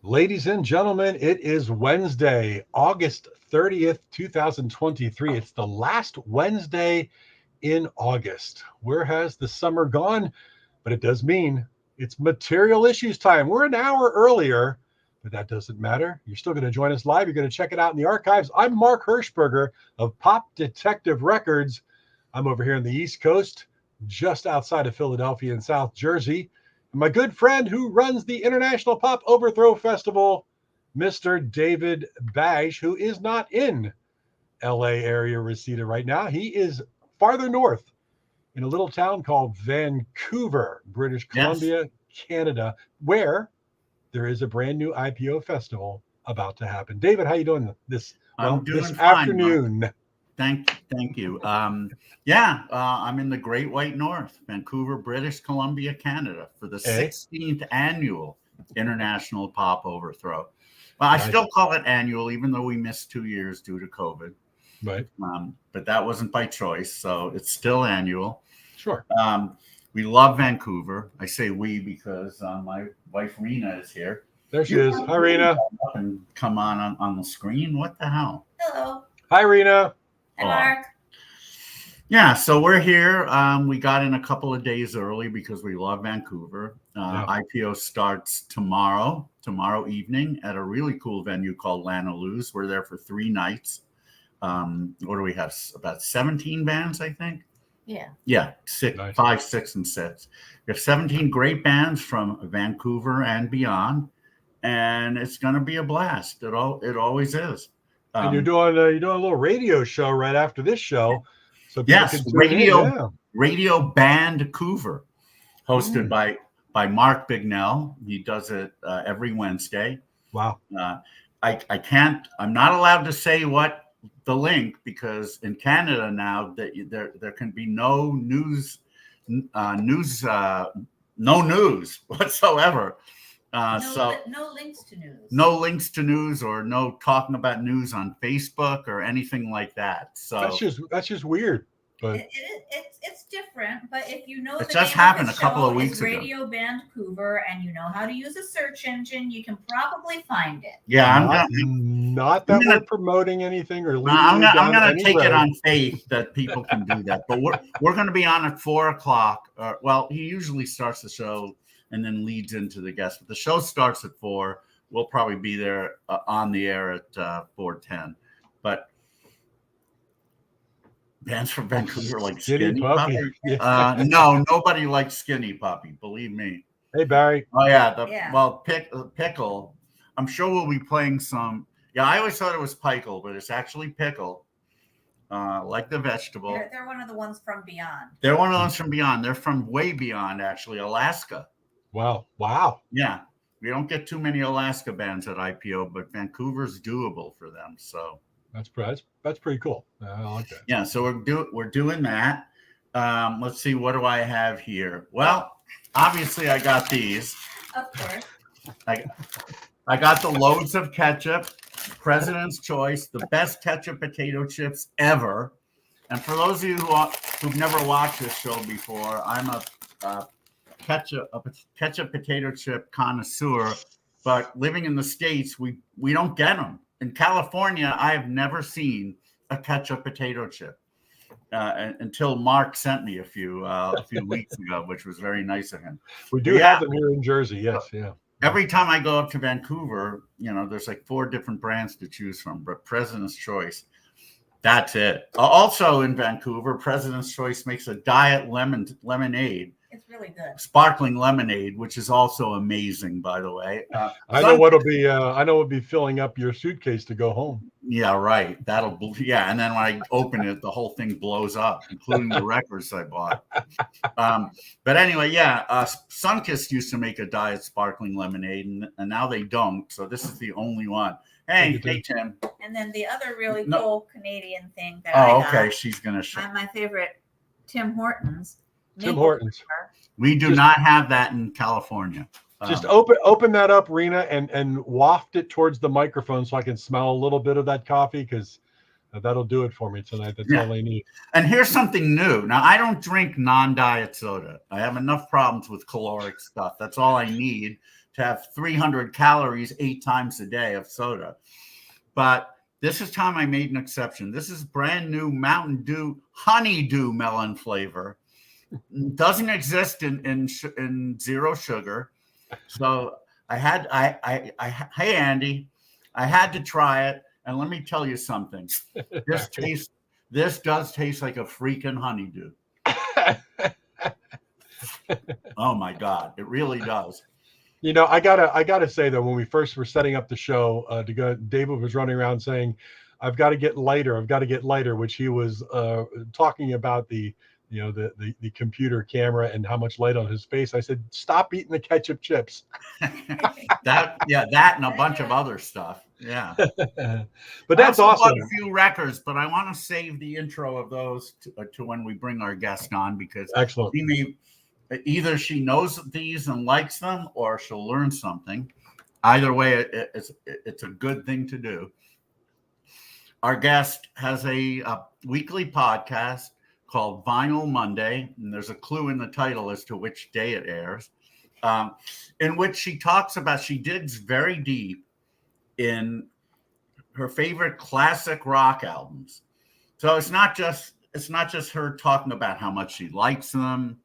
Ladies and gentlemen, it is Wednesday, August 30th, 2023. It's the last Wednesday in August. Where has the summer gone? But it does mean it's material issues time. We're an hour earlier, but that doesn't matter. You're still going to join us live. You're going to check it out in the archives. I'm Mark Hershberger of Pop Detective Records. I'm over here on the East Coast, just outside of Philadelphia in South Jersey. My good friend who runs the International Pop Overthrow Festival, Mr. David Bash, who is not in LA area Reseda right now. He is farther north in a little town called Vancouver, British Yes, Columbia, Canada, where there is a brand new IPO festival about to happen. David, how you doing I'm this doing fine, Mark. afternoon? Thank you. I'm in the Great White North, Vancouver, British Columbia, Canada, for the Eh? 16th annual International Pop Overthrow. Well, I Nice. still call it annual, even though we missed 2 years due to COVID. Right. But that wasn't by choice, so it's still annual. Sure. We love Vancouver. I say we because my wife Rena is here. There she You is. Hi, Rena. up and come on the screen. What the hell? Hello. Hi, Rena. Hi, Oh. Mark. Yeah, so we're here. We got in a couple of days early because we love Vancouver. Yeah. IPO starts tomorrow evening at a really cool venue called Lanaloo's. We're there for 3 nights. What do we have? About 17 bands, I think. Yeah. Yeah, Nice. 5, 6, and 6. We have 17 great bands from Vancouver and beyond, and it's going to be a blast. It always is. And you're doing a little radio show right after this show, so people Yes, can tune in. Yeah. Radio Band Vancouver, hosted by Mark Bignell. He does it every Wednesday. Wow. I'm not allowed to say what the link, because in Canada now that there can be no news whatsoever. No links to news. No links to news, or no talking about news on Facebook or anything like that. So That's just weird. But It's different, but if you know It the just name happened of the a couple show of weeks is ago. Radio Vancouver, and you know how to use a search engine, you can probably find it. yeah, not that we're promoting anything or leading I'm you down going to any take road. it on faith that people can do that. But we're going to be on at 4:00. Well, he usually starts the show and then leads into the guest. But the show starts at 4. We'll probably be there on the air at 4:10. But bands from Vancouver like Skinny Puppy. Yeah. No, nobody likes Skinny Puppy. Believe me. Hey, Barry. Oh yeah, Yeah. Pickle. I'm sure we'll be playing some. Yeah, I always thought it was Pickle, but it's actually Pickle, like the vegetable. They're one of the ones from beyond. They're one of the ones from beyond. They're from way beyond, actually, Alaska. Wow. Yeah, we don't get too many Alaska bands at IPO, but Vancouver's doable for them. So That's pretty cool. I like that. yeah, so we're doing that. Let's see, what do I have here? Well, obviously I got these. Of course. I got the loads of ketchup, President's Choice, the best ketchup potato chips ever. And for those of you who've never watched this show before, I'm a ketchup potato chip connoisseur. But living in the States, we don't get them. In California, I have never seen a ketchup potato chip until Mark sent me a few weeks ago, which was very nice of him. We do have them here in Jersey. Yes. Yeah. Every time I go up to Vancouver, there's like 4 different brands to choose from, but President's Choice, that's it. Also in Vancouver, President's Choice makes a diet lemonade. It's really good. Sparkling lemonade, which is also amazing, by the way. I know what'll be filling up your suitcase to go home. Yeah, right. And then when I open it, the whole thing blows up, including the records I bought. But anyway, Sunkist used to make a diet sparkling lemonade, and now they don't. So this is the only one. Hey, Tim. And then the other really cool Canadian thing that I got. Okay, she's gonna show. My favorite, Tim Hortons. Tim Hortons. We do not have that in California. Just open that up, Rena, and waft it towards the microphone so I can smell a little bit of that coffee, because That'll do it for me tonight. That's Yeah. all I need. And here's something new. Now, I don't drink non-diet soda. I have enough problems with caloric stuff. That's all I need to have 300 calories 8 times a day of soda. But this is time I made an exception. This is brand new Mountain Dew Honeydew melon flavor. Doesn't exist in zero sugar. So hey Andy, I had to try it, and let me tell you something. This does taste like a freaking honeydew. Oh my God, it really does. You know, I gotta say though, when we first were setting up the show to go, David was running around saying, "I've got to get lighter. I've got to get lighter," which he was talking about the computer camera and how much light on his face. I said, "Stop eating the ketchup chips." that and a bunch of other stuff. Yeah, but that's awesome. A few records, but I want to save the intro of those to when we bring our guest on, because excellent. Either she knows these and likes them, or she'll learn something. Either way, it's a good thing to do. Our guest has a weekly podcast called Vinyl Monday, and there's a clue in the title as to which day it airs, in which she digs very deep in her favorite classic rock albums. So it's not just her talking about how much she likes them.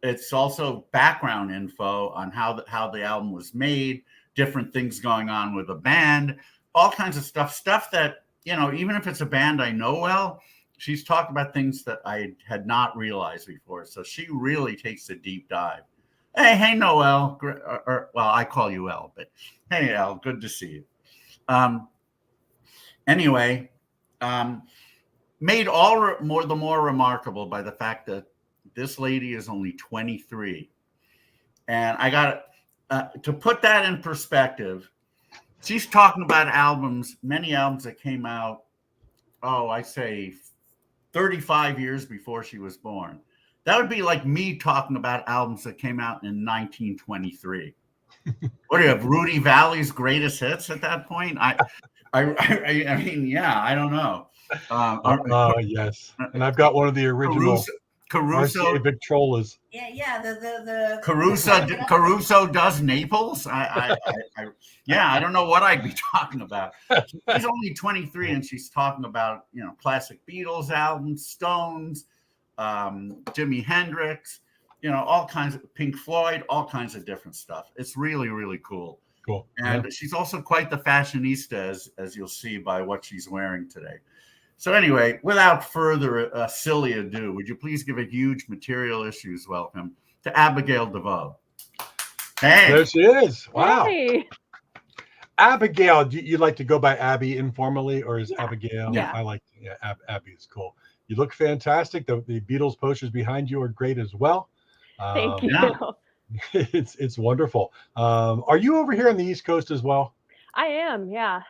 It's also background info on how the album was made, different things going on with the band, all kinds of stuff that, even if it's a band I know well, she's talked about things that I had not realized before. So she really takes a deep dive. Hey, Noelle, well, I call you Elle, but hey, Elle, good to see you. Anyway, made the more remarkable by the fact that this lady is only 23. And I got to put that in perspective. She's talking about many albums that came out, I say 35 years before she was born. That would be like me talking about albums that came out in 1923. What do you have, Rudy Valley's greatest hits at that point? I mean, yeah, I don't know. Yes, and I've got one of the original Caruso Victrolas. Yeah. The Caruso does Naples. I don't know what I'd be talking about. She's only 23, and she's talking about classic Beatles albums, Stones, Jimi Hendrix, all kinds of Pink Floyd, all kinds of different stuff. It's really, really cool. Cool. And she's also quite the fashionista, as you'll see by what she's wearing today. So anyway, without further silly ado, would you please give a huge material issues welcome to Abigail DeVoe? Hey. There she is. Wow. Hey. Abigail, do you like to go by Abby informally, or is Abigail? Yeah. I like Abby is cool. You look fantastic. The Beatles posters behind you are great as well. Thank you. Yeah. It's wonderful. Are you over here on the East Coast as well? I am, yeah.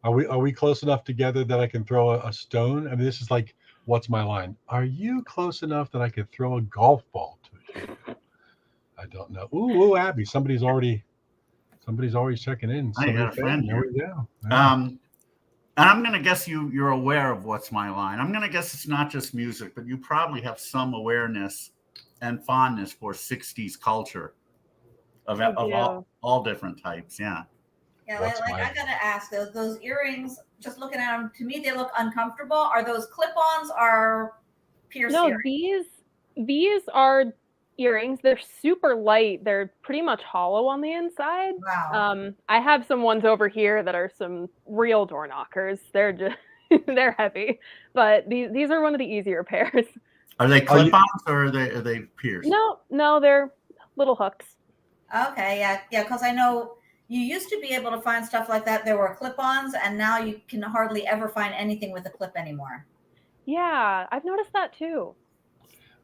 Are we close enough together that I can throw a stone? I mean, this is like, what's my line? Are you close enough that I could throw a golf ball to you? I don't know. Ooh, Abby, somebody's already checking in. I got a friend There here. we go. Yeah. And I'm going to guess you're aware of what's my line. I'm going to guess it's not just music, but you probably have some awareness and fondness for 60s culture of all different types. Yeah. Yeah, like I gotta ask, those earrings, just looking at them, to me they look uncomfortable. Are those clip-ons or pierced earrings? These are earrings. They're super light. They're pretty much hollow on the inside. Wow. I have some ones over here that are some real door knockers. They're just they're heavy, but these are one of the easier pairs. Are they clip-ons or are they pierced? No, they're little hooks. Okay, yeah, because I know you used to be able to find stuff like that. There were clip-ons, and now you can hardly ever find anything with a clip anymore. Yeah, I've noticed that too.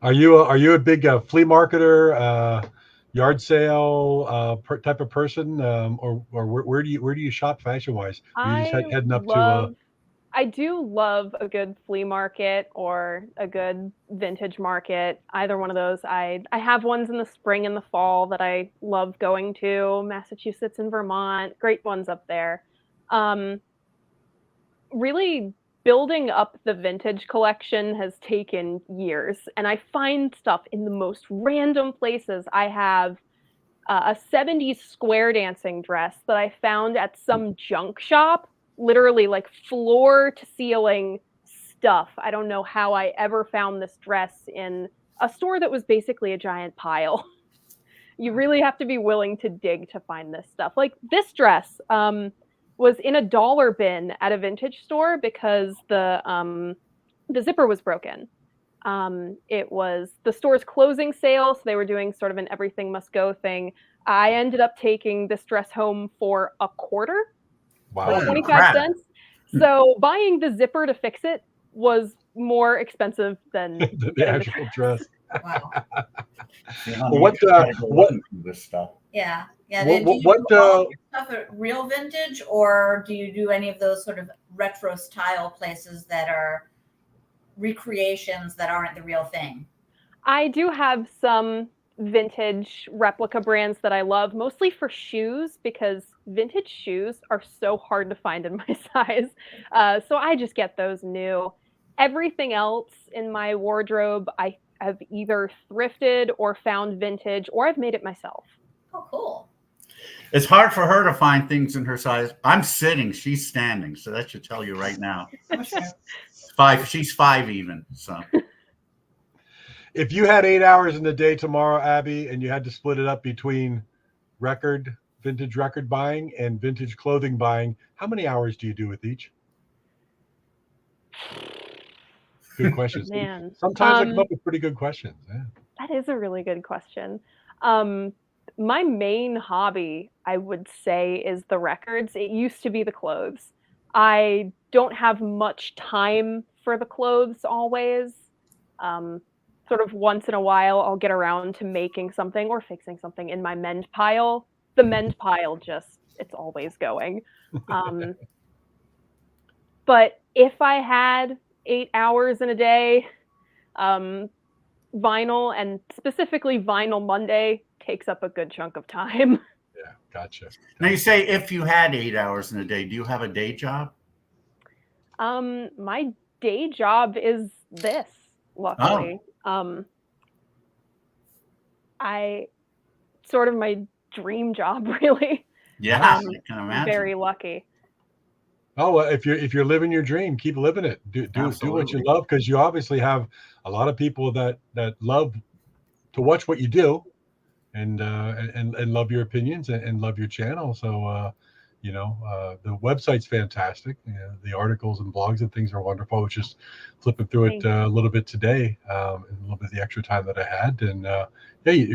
Are you a big flea marketer, yard sale type of person, or where do you shop fashion wise? Are you just heading up to? I do love a good flea market or a good vintage market. Either one of those. I have ones in the spring and the fall that I love going to. Massachusetts and Vermont, great ones up there. Really building up the vintage collection has taken years, and I find stuff in the most random places. I have a 70s square dancing dress that I found at some junk shop, literally like floor to ceiling stuff. I don't know how I ever found this dress in a store that was basically a giant pile. You really have to be willing to dig to find this stuff. Like this dress was in a dollar bin at a vintage store because the zipper was broken. It was the store's closing sale, so they were doing sort of an everything must go thing. I ended up taking this dress home for a quarter, Wow. 25 cents. So buying the zipper to fix it was more expensive than the actual dress. Wow. What this stuff? Yeah. Yeah. What- Do you what, do all your stuff at real vintage, or do you do any of those sort of retro style places that are recreations that aren't the real thing? I do have some vintage replica brands that I love, mostly for shoes, because vintage shoes are so hard to find in my size. So I just get those new. Everything else in my wardrobe, I have either thrifted or found vintage, or I've made it myself. Oh, cool. It's hard for her to find things in her size. I'm sitting, she's standing, so that should tell you right now. She's 5 even. So If you had 8 hours in the day tomorrow, Abby, and you had to split it up between vintage record buying and vintage clothing buying, how many hours do you do with each? Good questions. Man. Sometimes I come up with pretty good questions. Yeah. That is a really good question. My main hobby, I would say, is the records. It used to be the clothes. I don't have much time for the clothes always. Sort of once in a while, I'll get around to making something or fixing something in my mend pile. The mend pile it's always going. But if I had 8 hours in a day, vinyl, and specifically Vinyl Monday, takes up a good chunk of time. Yeah, gotcha. now you say if you had 8 hours in a day, do you have a day job? My day job is this, luckily. I sort of my dream job, really. Yeah, I can imagine. Very lucky. Oh, well, if you're living your dream, keep living it. Do what you love, because you obviously have a lot of people that love to watch what you do, and love your opinions and love your channel. So the website's fantastic. The articles and blogs and things are wonderful. I was just flipping through it a little bit today, a little bit of the extra time that I had, and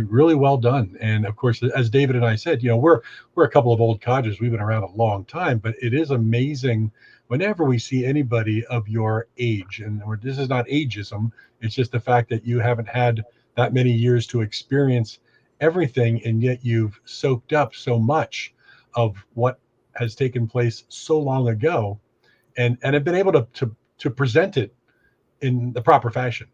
really well done. And of course, as David and I said, we're a couple of old codgers. We've been around a long time, but it is amazing whenever we see anybody of your age. And this is not ageism; it's just the fact that you haven't had that many years to experience everything, and yet you've soaked up so much of what has taken place so long ago, and have been able to present it in the proper fashion.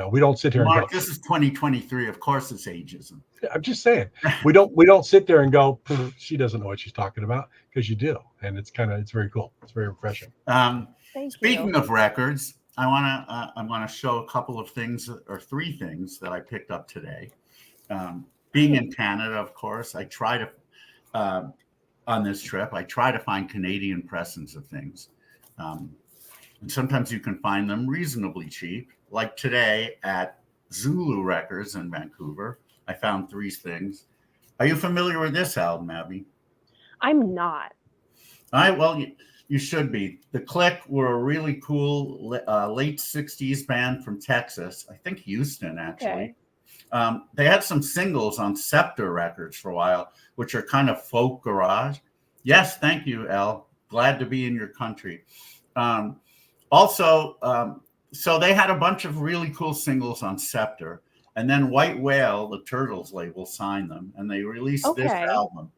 We don't sit here Mark, and go, this is 2023. Of course, it's ageism. I'm just saying, we don't sit there and go, she doesn't know what she's talking about, because you do, and it's very cool. It's very refreshing. Speaking of records, I'm gonna show a couple of things, or 3 things that I picked up today. Being in Canada, of course, I try to on this trip, I try to find Canadian pressings of things, and sometimes you can find them reasonably cheap. Like today at Zulu Records in Vancouver, I found 3 things. Are you familiar with this album, Abby? I'm not. All right, well, you should be. The Click were a really cool late 60s band from Texas, I think Houston, actually. Okay. They had some singles on Scepter Records for a while, which are kind of folk garage. Yes, thank you, Elle. Glad to be in your country. So they had a bunch of really cool singles on Scepter, and then White Whale, the Turtles label, signed them, and they released this album.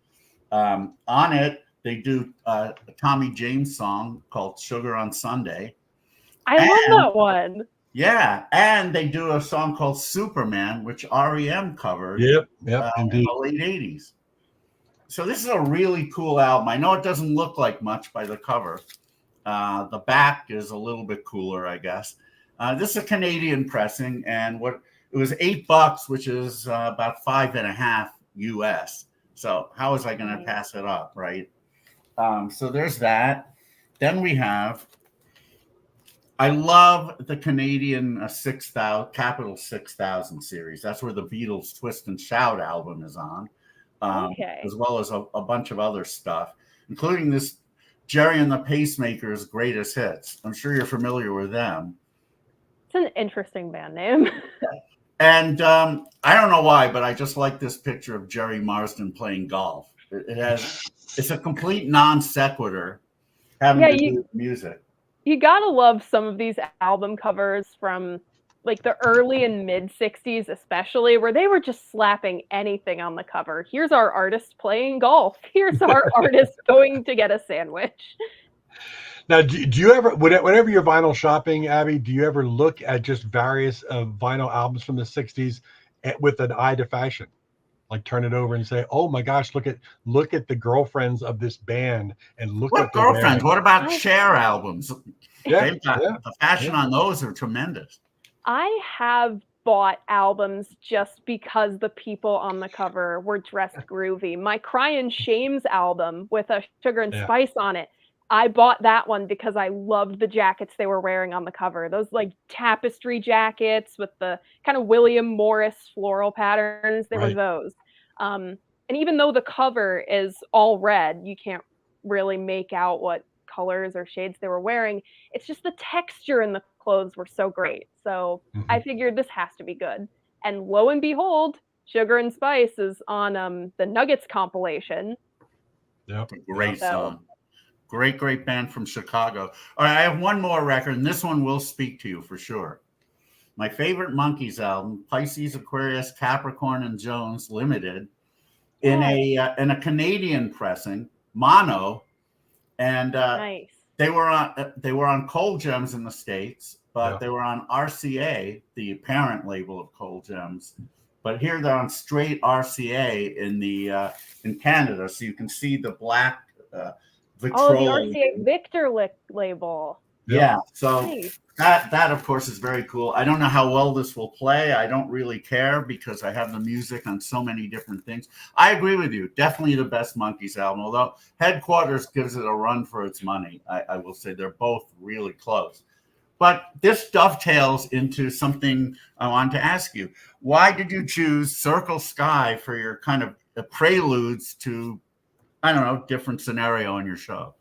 On it, they do a Tommy James song called Sugar on Sunday. I love that one. Yeah, and they do a song called Superman, which REM covered in the late 80s. So this is a really cool album. I know it doesn't look like much by the cover, The back is a little bit cooler, I guess. This is a Canadian pressing, and it was $8, which is about $5.50 US. So how was I going to pass it up, right? So there's that. Then we have, I love the Canadian 6000 Capital 6000 series. That's where the Beatles' Twist and Shout album is on, as well as a bunch of other stuff, including this Jerry and the Pacemakers' Greatest Hits. I'm sure you're familiar with them. It's an interesting band name. And I don't know why, but I just like this picture of Jerry Marsden playing golf. It's a complete non sequitur having to do with music. You gotta love some of these album covers from like the early and mid 60s, especially, where they were just slapping anything on the cover. Here's our artist playing golf. Here's our artist going to get a sandwich. Now, do you ever, whenever you're vinyl shopping, Abby, do you ever look at just various vinyl albums from the 60s with an eye to fashion? Like turn it over and say, "Oh my gosh, look at the girlfriends of this band," and look what at girlfriends. What about Cher albums? Yeah, the fashion on those are tremendous. I have bought albums just because the people on the cover were dressed groovy. My Cryin' Shames album with a Sugar and Spice on it, I bought that one because I loved the jackets they were wearing on the cover. Those like tapestry jackets with the kind of William Morris floral patterns, they were those. And even though the cover is all red, you can't really make out what colors or shades they were wearing. It's just the texture in the clothes were so great. So I figured this has to be good. And lo and behold, Sugar and Spice is on the Nuggets compilation. Yep. Great song. Great band from Chicago. All right, I have one more record, and this one will speak to you for sure. My favorite Monkees album, Pisces, Aquarius, Capricorn, and Jones Limited, in a Canadian pressing, mono, and they were on Cold Gems in the States, but they were on RCA, the parent label of Cold Gems. But here they're on straight RCA in Canada, so you can see the black. Victrola. The RCA Victor label. Yeah, so that of course is very cool. I don't know how well this will play. I don't really care because I have the music on so many different things. I agree with you. Definitely the best Monkees album, although Headquarters gives it a run for its money. I will say they're both really close. But this dovetails into something I wanted to ask you. Why did you choose Circle Sky for your kind of preludes to, I don't know, different scenario on your show?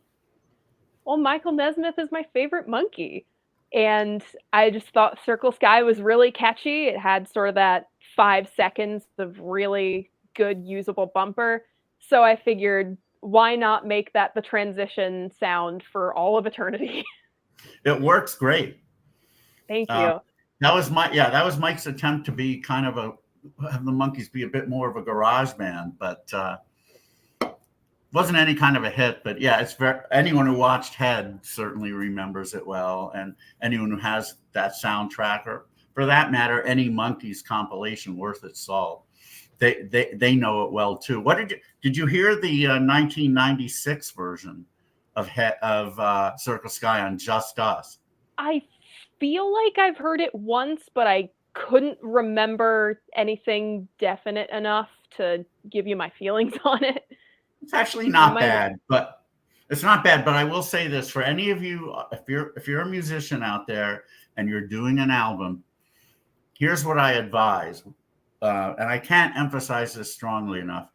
Well, Michael Nesmith is my favorite Monkee. And I just thought Circle Sky was really catchy. It had sort of that 5 seconds of really good usable bumper. So I figured, why not make that the transition sound for all of eternity? It works great. Thank you. That was Mike's attempt to be kind of have the Monkees be a bit more of a garage band, but wasn't any kind of a hit. But yeah, it's anyone who watched Head certainly remembers it well, and anyone who has that soundtrack, or for that matter, any Monkees compilation worth its salt, they know it well too. What did you hear the 1996 version of Circle Sky on Just Us? I feel like I've heard it once, but I couldn't remember anything definite enough to give you my feelings on it. It's actually not bad, but it's not bad. But I will say this for any of you, if you're a musician out there and you're doing an album, here's what I advise, and I can't emphasize this strongly enough.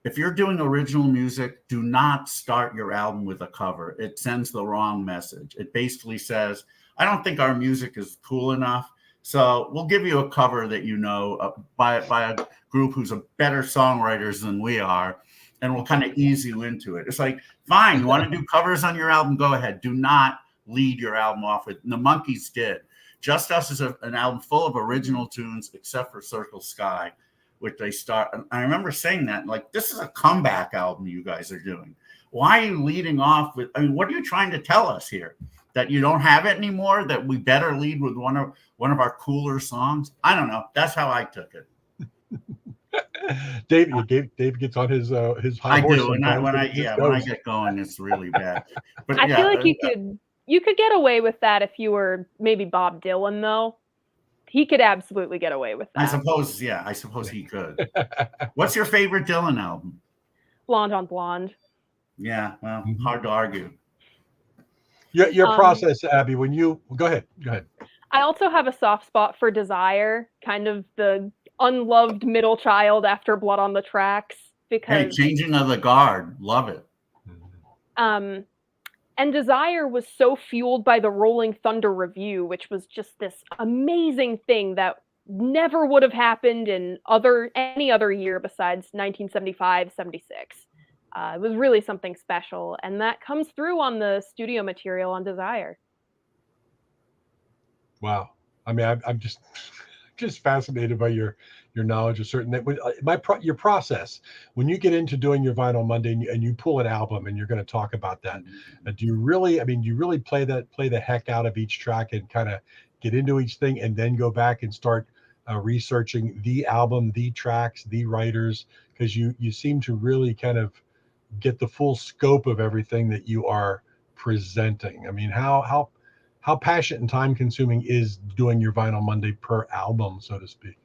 If you're doing original music, do not start your album with a cover. It sends the wrong message. It basically says, I don't think our music is cool enough, so we'll give you a cover that you know by a group who's a better songwriters than we are, and we'll kind of ease you into it. It's like, fine, you want to do covers on your album? Go ahead. Do not lead your album off with, and the Monkees did. Just Us is an album full of original tunes, except for Circle Sky, which they start. And I remember saying that, like, this is a comeback album you guys are doing. Why are you leading off with, I mean, what are you trying to tell us here? That you don't have it anymore? That we better lead with one of our cooler songs? I don't know. That's how I took it. Dave gets on his high I horse. Do. When I get going, it's really bad. But I feel like you could You could get away with that if you were maybe Bob Dylan, though. He could absolutely get away with that. I suppose he could. What's your favorite Dylan album? Blonde on Blonde. Yeah, well, hard to argue. Your process, Abby, when you go ahead. I also have a soft spot for Desire, kind of the unloved middle child after Blood on the Tracks, because Changing of the Guard, love it. And Desire was so fueled by the Rolling Thunder Review, which was just this amazing thing that never would have happened in any other year besides 1975, 76. It was really something special, and that comes through on the studio material on Desire. Wow. I mean, I'm just fascinated by your knowledge of certain your process when you get into doing your Vinyl Monday and you pull an album and you're going to talk about that. Do you really play the heck out of each track and kind of get into each thing and then go back and start researching the album, the tracks, the writers, because you seem to really kind of get the full scope of everything that you are presenting. I mean, how passionate and time consuming is doing your Vinyl Monday per album, so to speak?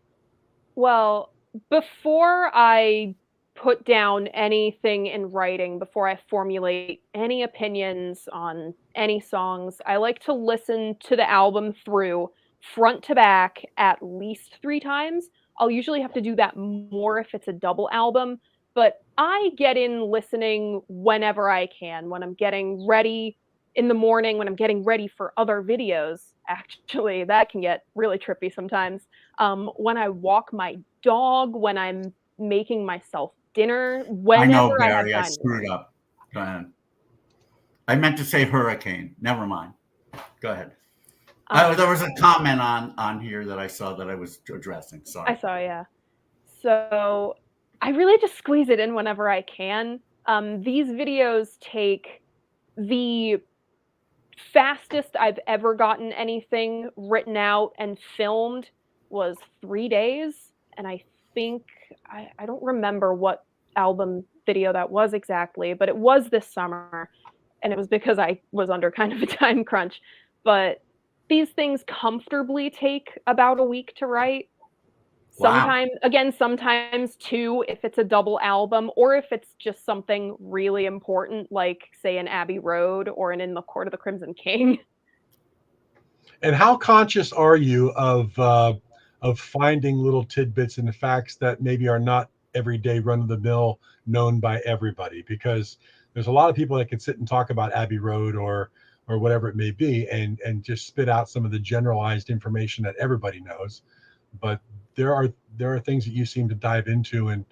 Well, before I put down anything in writing, before I formulate any opinions on any songs, I like to listen to the album through front to back at least 3 times. I'll usually have to do that more if it's a double album, but I get in listening whenever I can, when I'm getting ready in the morning, when I'm getting ready for other videos. Actually, that can get really trippy sometimes. When I walk my dog, when I'm making myself dinner, whenever I have time. I screwed up. Go ahead. I meant to say hurricane. Never mind. Go ahead. There was a comment on here that I saw that I was addressing. Sorry. I saw, yeah. So I really just squeeze it in whenever I can. These videos take the fastest I've ever gotten anything written out and filmed was 3 days. And I think, I don't remember what album video that was exactly, but it was this summer. And it was because I was under kind of a time crunch. But these things comfortably take about a week to write. Sometimes 2 if it's a double album, or if it's just something really important, like say an Abbey Road or an In the Court of the Crimson King. And how conscious are you of finding little tidbits and the facts that maybe are not everyday run-of-the-mill known by everybody? Because there's a lot of people that can sit and talk about Abbey Road or whatever it may be and just spit out some of the generalized information that everybody knows. But there are things that you seem to dive into and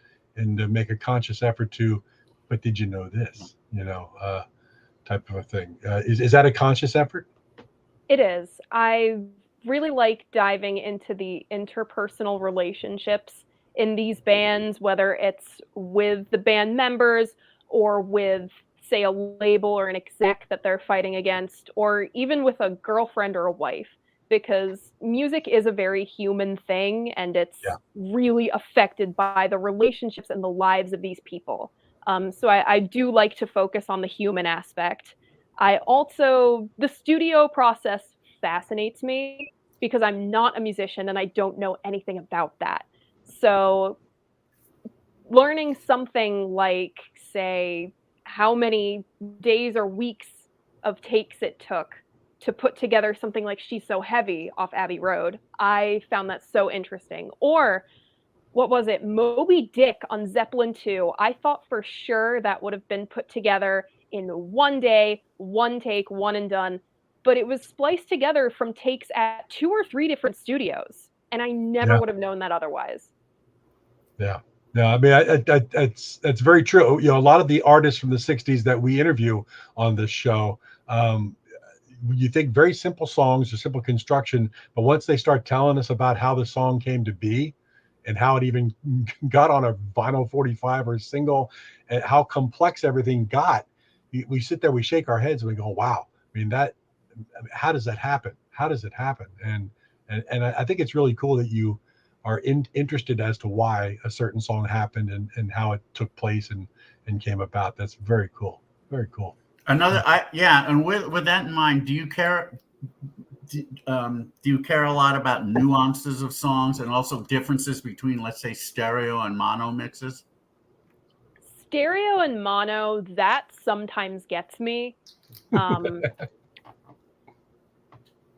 make a conscious effort to, but did you know this, type of a thing. Is that a conscious effort? It is. I really like diving into the interpersonal relationships in these bands, whether it's with the band members or with, say, a label or an exec that they're fighting against, or even with a girlfriend or a wife. Because music is a very human thing, and it's really affected by the relationships and the lives of these people. So I do like to focus on the human aspect. The studio process fascinates me because I'm not a musician and I don't know anything about that. So learning something like, say, how many days or weeks of takes it took to put together something like She's So Heavy off Abbey Road, I found that so interesting. Or what was it? Moby Dick on Zeppelin 2. I thought for sure that would have been put together in 1 day, 1 take, one and done. But it was spliced together from takes at 2 or 3 different studios. And I never would have known that otherwise. Yeah. No, I mean, that's very true. A lot of the artists from the 60s that we interview on this show, you think very simple songs or simple construction, but once they start telling us about how the song came to be and how it even got on a vinyl 45 or a single and how complex everything got, we sit there, we shake our heads and we go, wow. I mean, how does that happen? How does it happen? And I think it's really cool that you are interested as to why a certain song happened and how it took place and came about. That's very cool. Very cool. And with that in mind, do you care? Do you care a lot about nuances of songs and also differences between, let's say, stereo and mono mixes? Stereo and mono, that sometimes gets me.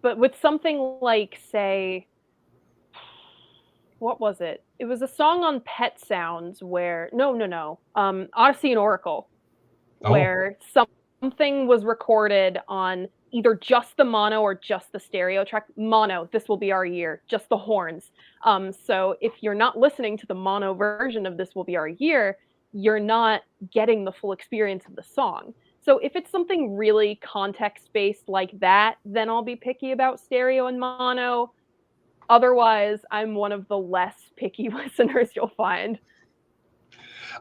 But with something like, say, what was it? It was a song on Pet Sounds where Odyssey and Oracle, where something was recorded on either just the mono or just the stereo track. Mono, This Will Be Our Year, just the horns. So if you're not listening to the mono version of This Will Be Our Year, you're not getting the full experience of the song. So if it's something really context-based like that, then I'll be picky about stereo and mono. Otherwise, I'm one of the less picky listeners you'll find.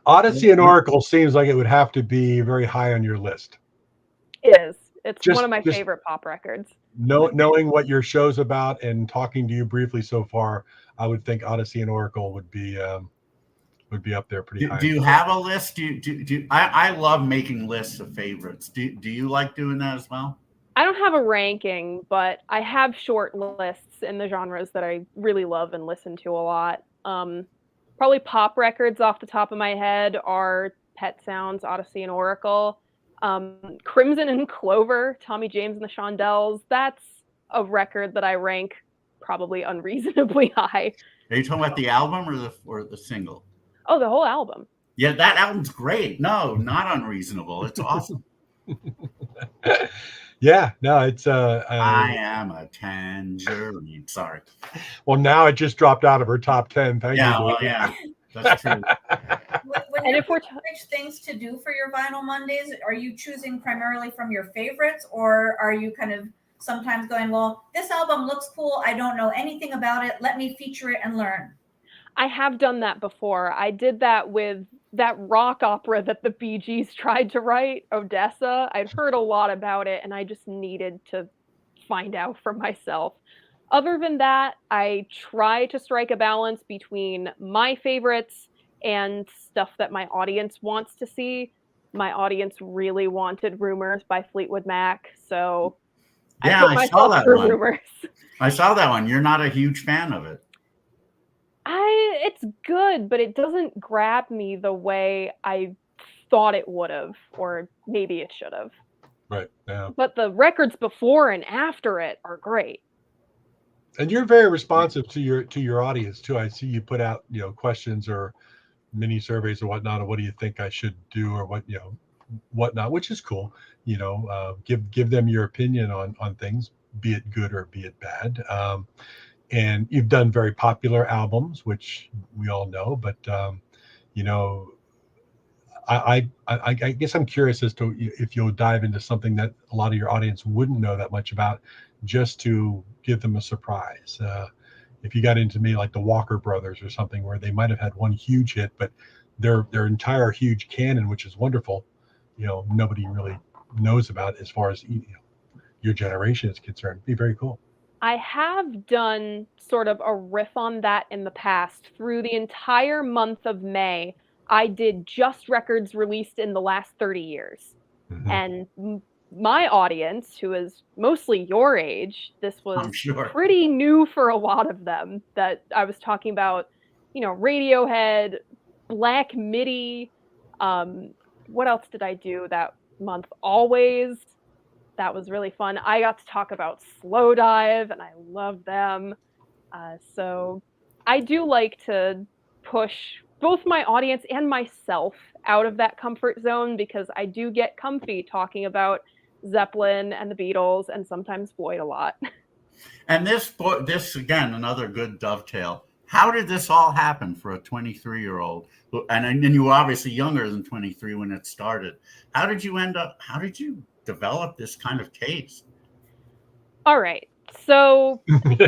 Odyssey and Oracle seems like it would have to be very high on your list. It is. It's one of my favorite pop records. Knowing what your show's about and talking to you briefly so far, I would think Odyssey and Oracle would be up there pretty high. Do you have a list? I love making lists of favorites. Do you like doing that as well? I don't have a ranking, but I have short lists in the genres that I really love and listen to a lot. Probably pop records off the top of my head are Pet Sounds, Odyssey and Oracle. Crimson and Clover, Tommy James and the Shondells. That's a record that I rank probably unreasonably high. Are you talking about the album or the single? Oh, the whole album. Yeah, that album's great. No, not unreasonable. It's awesome. Yeah, no, it's I am a tangerine. Sorry. Well, now it just dropped out of her top 10. Thank you. Well, yeah, that's true. When you which things to do for your Vinyl Mondays, are you choosing primarily from your favorites, or are you kind of sometimes going, well, this album looks cool, I don't know anything about it, let me feature it and learn? I have done that before. I did that with that rock opera that the Bee Gees tried to write, Odessa. I'd heard a lot about it, and I just needed to find out for myself. Other than that, I try to strike a balance between my favorites and stuff that my audience wants to see. My audience really wanted Rumors by Fleetwood Mac, so I saw that one. Rumors. I saw that one. You're not a huge fan of it. It's good, but it doesn't grab me the way I thought it would have, or maybe it should have. Right. Yeah. But the records before and after it are great. And you're very responsive to your audience too. I see you put out, questions or mini surveys or whatnot, or what do you think I should do, or whatnot, which is cool. Give them your opinion on things, be it good or be it bad. And you've done very popular albums, which we all know, but I guess I'm curious as to if you'll dive into something that a lot of your audience wouldn't know that much about, just to give them a surprise. If you got into me like the Walker Brothers or something, where they might have had one huge hit, but their entire huge canon, which is wonderful, nobody really knows about as far as your generation is concerned. It'd be very cool. I have done sort of a riff on that in the past. Through the entire month of May, I did just records released in the last 30 years. Mm-hmm. And my audience, who is mostly your age, this was pretty new for a lot of them, that I was talking about, Radiohead, Black Midi. What else did I do that month? Always. That was really fun. I got to talk about Slow Dive, and I love them. So I do like to push both my audience and myself out of that comfort zone, because I do get comfy talking about Zeppelin and the Beatles and sometimes Floyd a lot. And this again, another good dovetail. How did this all happen for a 23-year-old? And you were obviously younger than 23 when it started. How did you develop this kind of taste? All right. So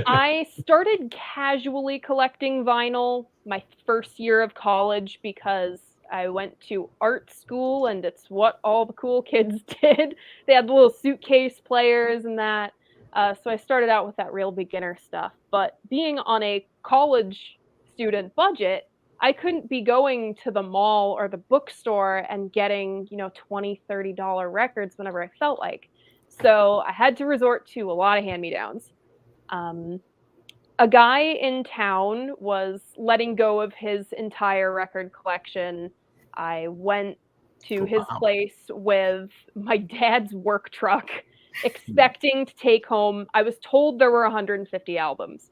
I started casually collecting vinyl my first year of college, because I went to art school and it's what all the cool kids did. They had the little suitcase players and that. So I started out with that real beginner stuff. But being on a college student budget, I couldn't be going to the mall or the bookstore and getting, $20, $30 records whenever I felt like. So I had to resort to a lot of hand-me-downs. A guy in town was letting go of his entire record collection. I went to his place with my dad's work truck, expecting to take home. I was told there were 150 albums.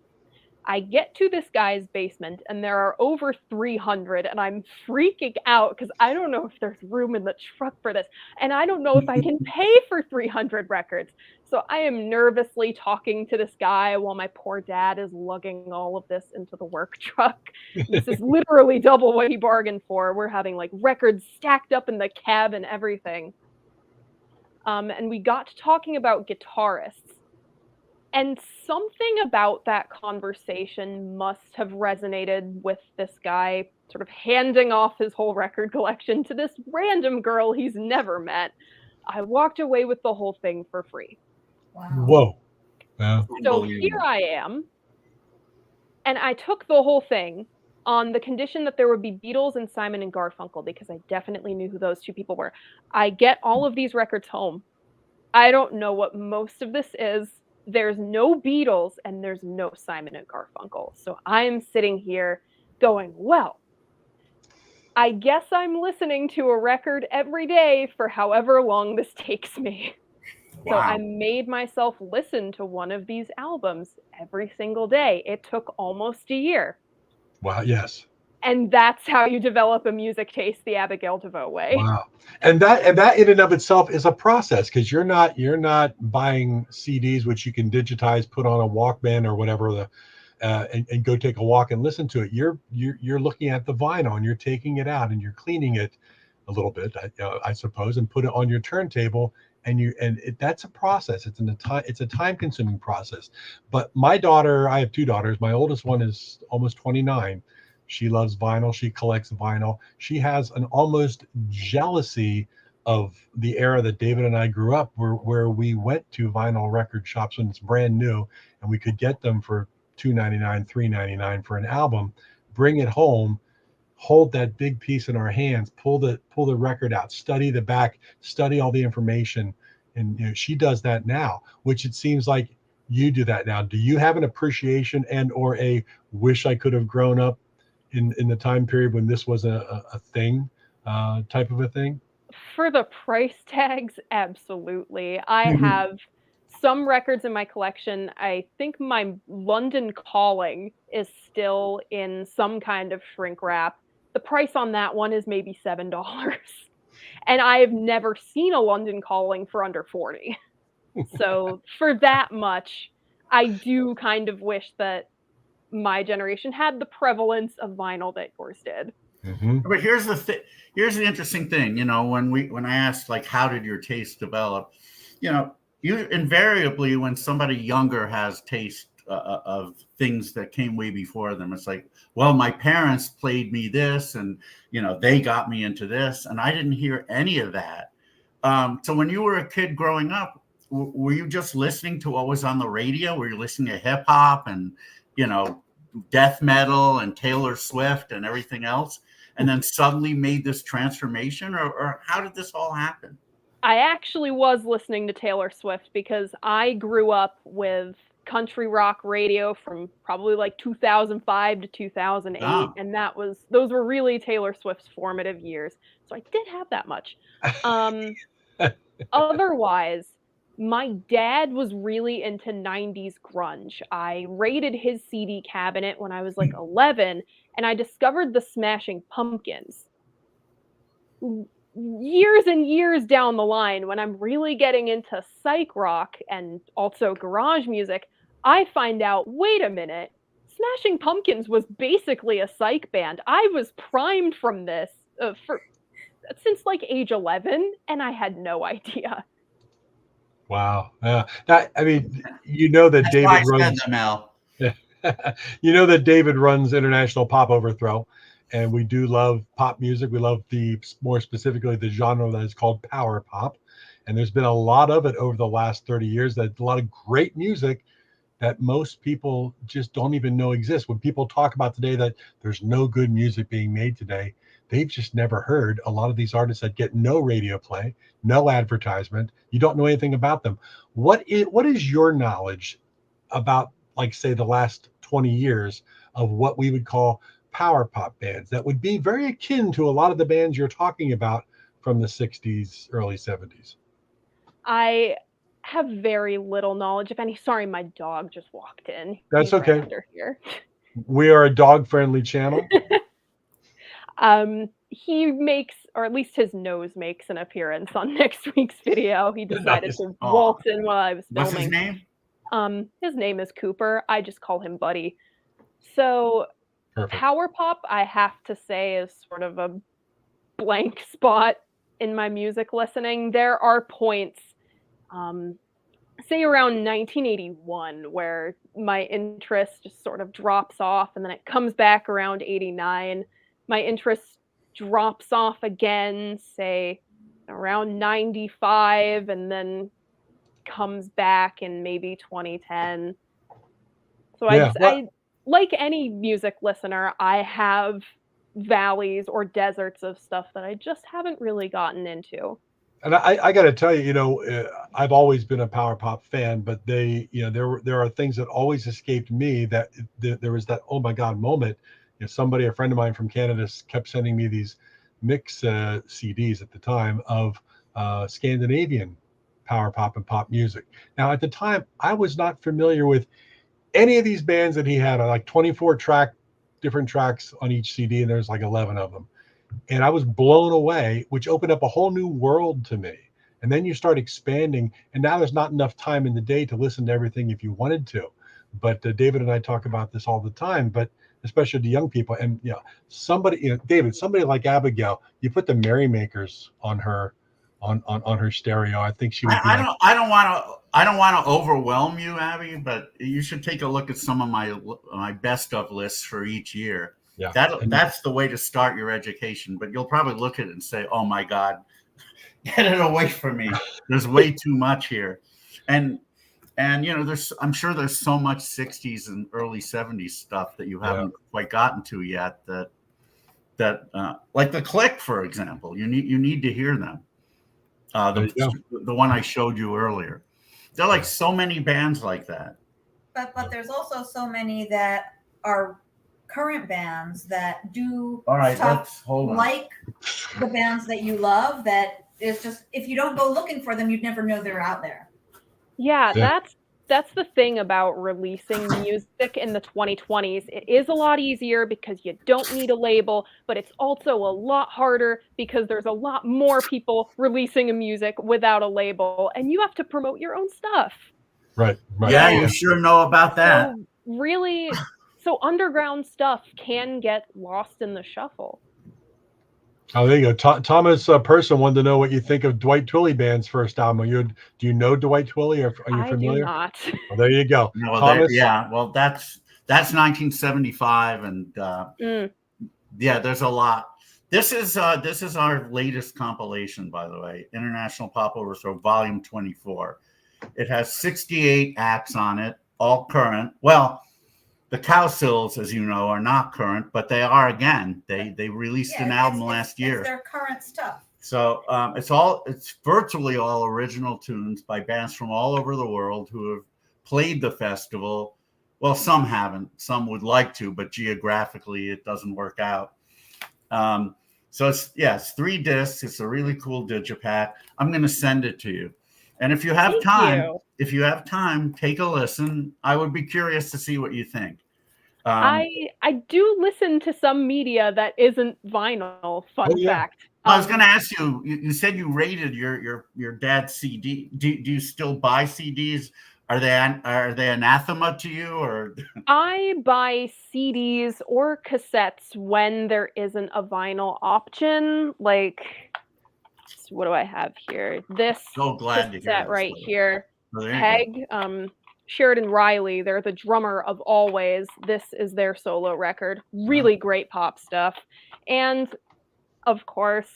I get to this guy's basement and there are over 300 and I'm freaking out because I don't know if there's room in the truck for this. And I don't know if I can pay for 300 records. So I am nervously talking to this guy while my poor dad is lugging all of this into the work truck. This is literally double what he bargained for. We're having like records stacked up in the cab and everything. And we got to talking about guitarists. And something about that conversation must have resonated with this guy sort of handing off his whole record collection to this random girl he's never met. I walked away with the whole thing for free. Wow. Whoa. Wow. So here I am, and I took the whole thing on the condition that there would be Beatles and Simon and Garfunkel, because I definitely knew who those two people were. I get all of these records home. I don't know what most of this is. There's no Beatles and there's no Simon and Garfunkel. So I'm sitting here going, well, I guess I'm listening to a record every day for however long this takes me. Wow. So I made myself listen to one of these albums every single day. It took almost a year. Wow, yes. And that's how you develop a music taste the Abigail DeVoe way. Wow. And that in and of itself is a process, because you're not buying CDs which you can digitize, put on a Walkman or whatever, and go take a walk and listen to it. You're looking at the vinyl and you're taking it out and you're cleaning it a little bit, I suppose, and put it on your turntable. That's a process. It's a time consuming process. But my daughter, I have two daughters. My oldest one is almost 29. She loves vinyl. She collects vinyl. She has an almost jealousy of the era that David and I grew up, where we went to vinyl record shops when it's brand new, and we could get them for $2.99, $3.99 for an album, bring it home, hold that big piece in our hands, pull the record out, study the back, study all the information. And she does that now, which it seems like you do that now. Do you have an appreciation and or a wish I could have grown up in the time period when this was a thing, type of a thing? For the price tags, absolutely. I have some records in my collection. I think my London Calling is still in some kind of shrink wrap. The price on that one is maybe $7. And I've never seen a London Calling for under $40. So for that much, I do kind of wish that my generation had the prevalence of vinyl that yours did. Mm-hmm. But here's the interesting thing, when I asked, like, how did your taste develop? You invariably, when somebody younger has taste of things that came way before them, it's like, well, my parents played me this, and they got me into this, and I didn't hear any of that. So when you were a kid growing up, were you just listening to what was on the radio? Were you listening to hip hop and death metal and Taylor Swift and everything else, and then suddenly made this transformation, or how did this all happen? I actually was listening to Taylor Swift because I grew up with country rock radio from probably like 2005 to 2008. Oh. And those were really Taylor Swift's formative years. So I did have that much. Otherwise, my dad was really into 90s grunge. I raided his CD cabinet when I was like 11, and I discovered the Smashing Pumpkins. Years and years down the line, when I'm really getting into psych rock and also garage music, I find out, wait a minute, Smashing Pumpkins was basically a psych band. I was primed from this since like age 11, and I had no idea. Wow. That David runs. That David runs International Pop Overthrow, and we do love pop music. We love more specifically the genre that is called power pop, and there's been a lot of it over the last 30 years. That a lot of great music that most people just don't even know exist. When people talk about today that there's no good music being made today, they've just never heard a lot of these artists that get no radio play, no advertisement. You don't know anything about them. What is your knowledge about, like, say, the last 20 years of what we would call power pop bands that would be very akin to a lot of the bands you're talking about from the 60s, early 70s? I have very little knowledge, if any. Sorry, my dog just walked in. That's He's right okay. under here. We are a dog-friendly channel. He makes, or at least his nose makes, an appearance on next week's video. He decided Nice. to waltz in while I was filming. What's his name? His name is Cooper. I just call him Buddy. So Perfect. power pop, I have to say, is sort of a blank spot in my music listening. There are points, say around 1981, where my interest just sort of drops off, and then it comes back around 89. My interest drops off again, say around 95, and then comes back in maybe 2010. So Yeah, I like any music listener, I have valleys or deserts of stuff that I just haven't really gotten into. And I got to tell you, I've always been a power pop fan, but there are things that always escaped me. That there was that oh my god moment. A friend of mine from Canada, kept sending me these mix CDs at the time of Scandinavian power pop and pop music. Now, at the time, I was not familiar with any of these bands that he had. Like 24 different tracks on each CD, and there's like 11 of them. And I was blown away, which opened up a whole new world to me. And then you start expanding, and now there's not enough time in the day to listen to everything if you wanted to. But David and I talk about this all the time, but especially to young people. And David, somebody like Abigail, you put the Merrymakers on her stereo. I think she would be. I don't want to overwhelm you, Abby, but you should take a look at some of my best of lists for each year. Yeah, that's the way to start your education. But you'll probably look at it and say, "Oh my God, get it away from me! There's way too much here." And I'm sure there's so much 60s and early 70s stuff that you haven't quite gotten to yet. That like the Click, for example, you need to hear them. The one I showed you earlier. There are like so many bands like that. But there's also so many that are current bands that do stuff like the bands that you love. That is just, if you don't go looking for them, you'd never know they're out there. Yeah, that's the thing about releasing music in the 2020s. It is a lot easier because you don't need a label, but it's also a lot harder because there's a lot more people releasing a music without a label, and you have to promote your own stuff. Right. Yeah, you sure know about that. So underground stuff can get lost in the shuffle. Oh, there you go. Thomas Person wanted to know what you think of Dwight Twilley Band's first album. Do you know Dwight Twilley? Are you familiar? I do not. Well, there you go. No, Thomas? That's 1975, and there's a lot. This is our latest compilation, by the way, International Pop Overthrow, Volume 24. It has 68 acts on it, all current. Well, the Cowsills, as you know, are not current, but they are again. They released an album last year. It's their current stuff. So it's virtually all original tunes by bands from all over the world who have played the festival. Well, some haven't. Some would like to, but geographically it doesn't work out. So it's 3 discs. It's a really cool digipack. I'm going to send it to you. And if you have time, take a listen. I would be curious to see what you think. I do listen to some media that isn't vinyl. Fun fact. I was going to ask you. You said you rated your dad's CD. Do you still buy CDs? Are they anathema to you, or? I buy CDs or cassettes when there isn't a vinyl option. Like, what do I have here? This cassette right here. Peg, Sheridan Riley, they're the drummer of Always. This is their solo record. Really great pop stuff. And of course,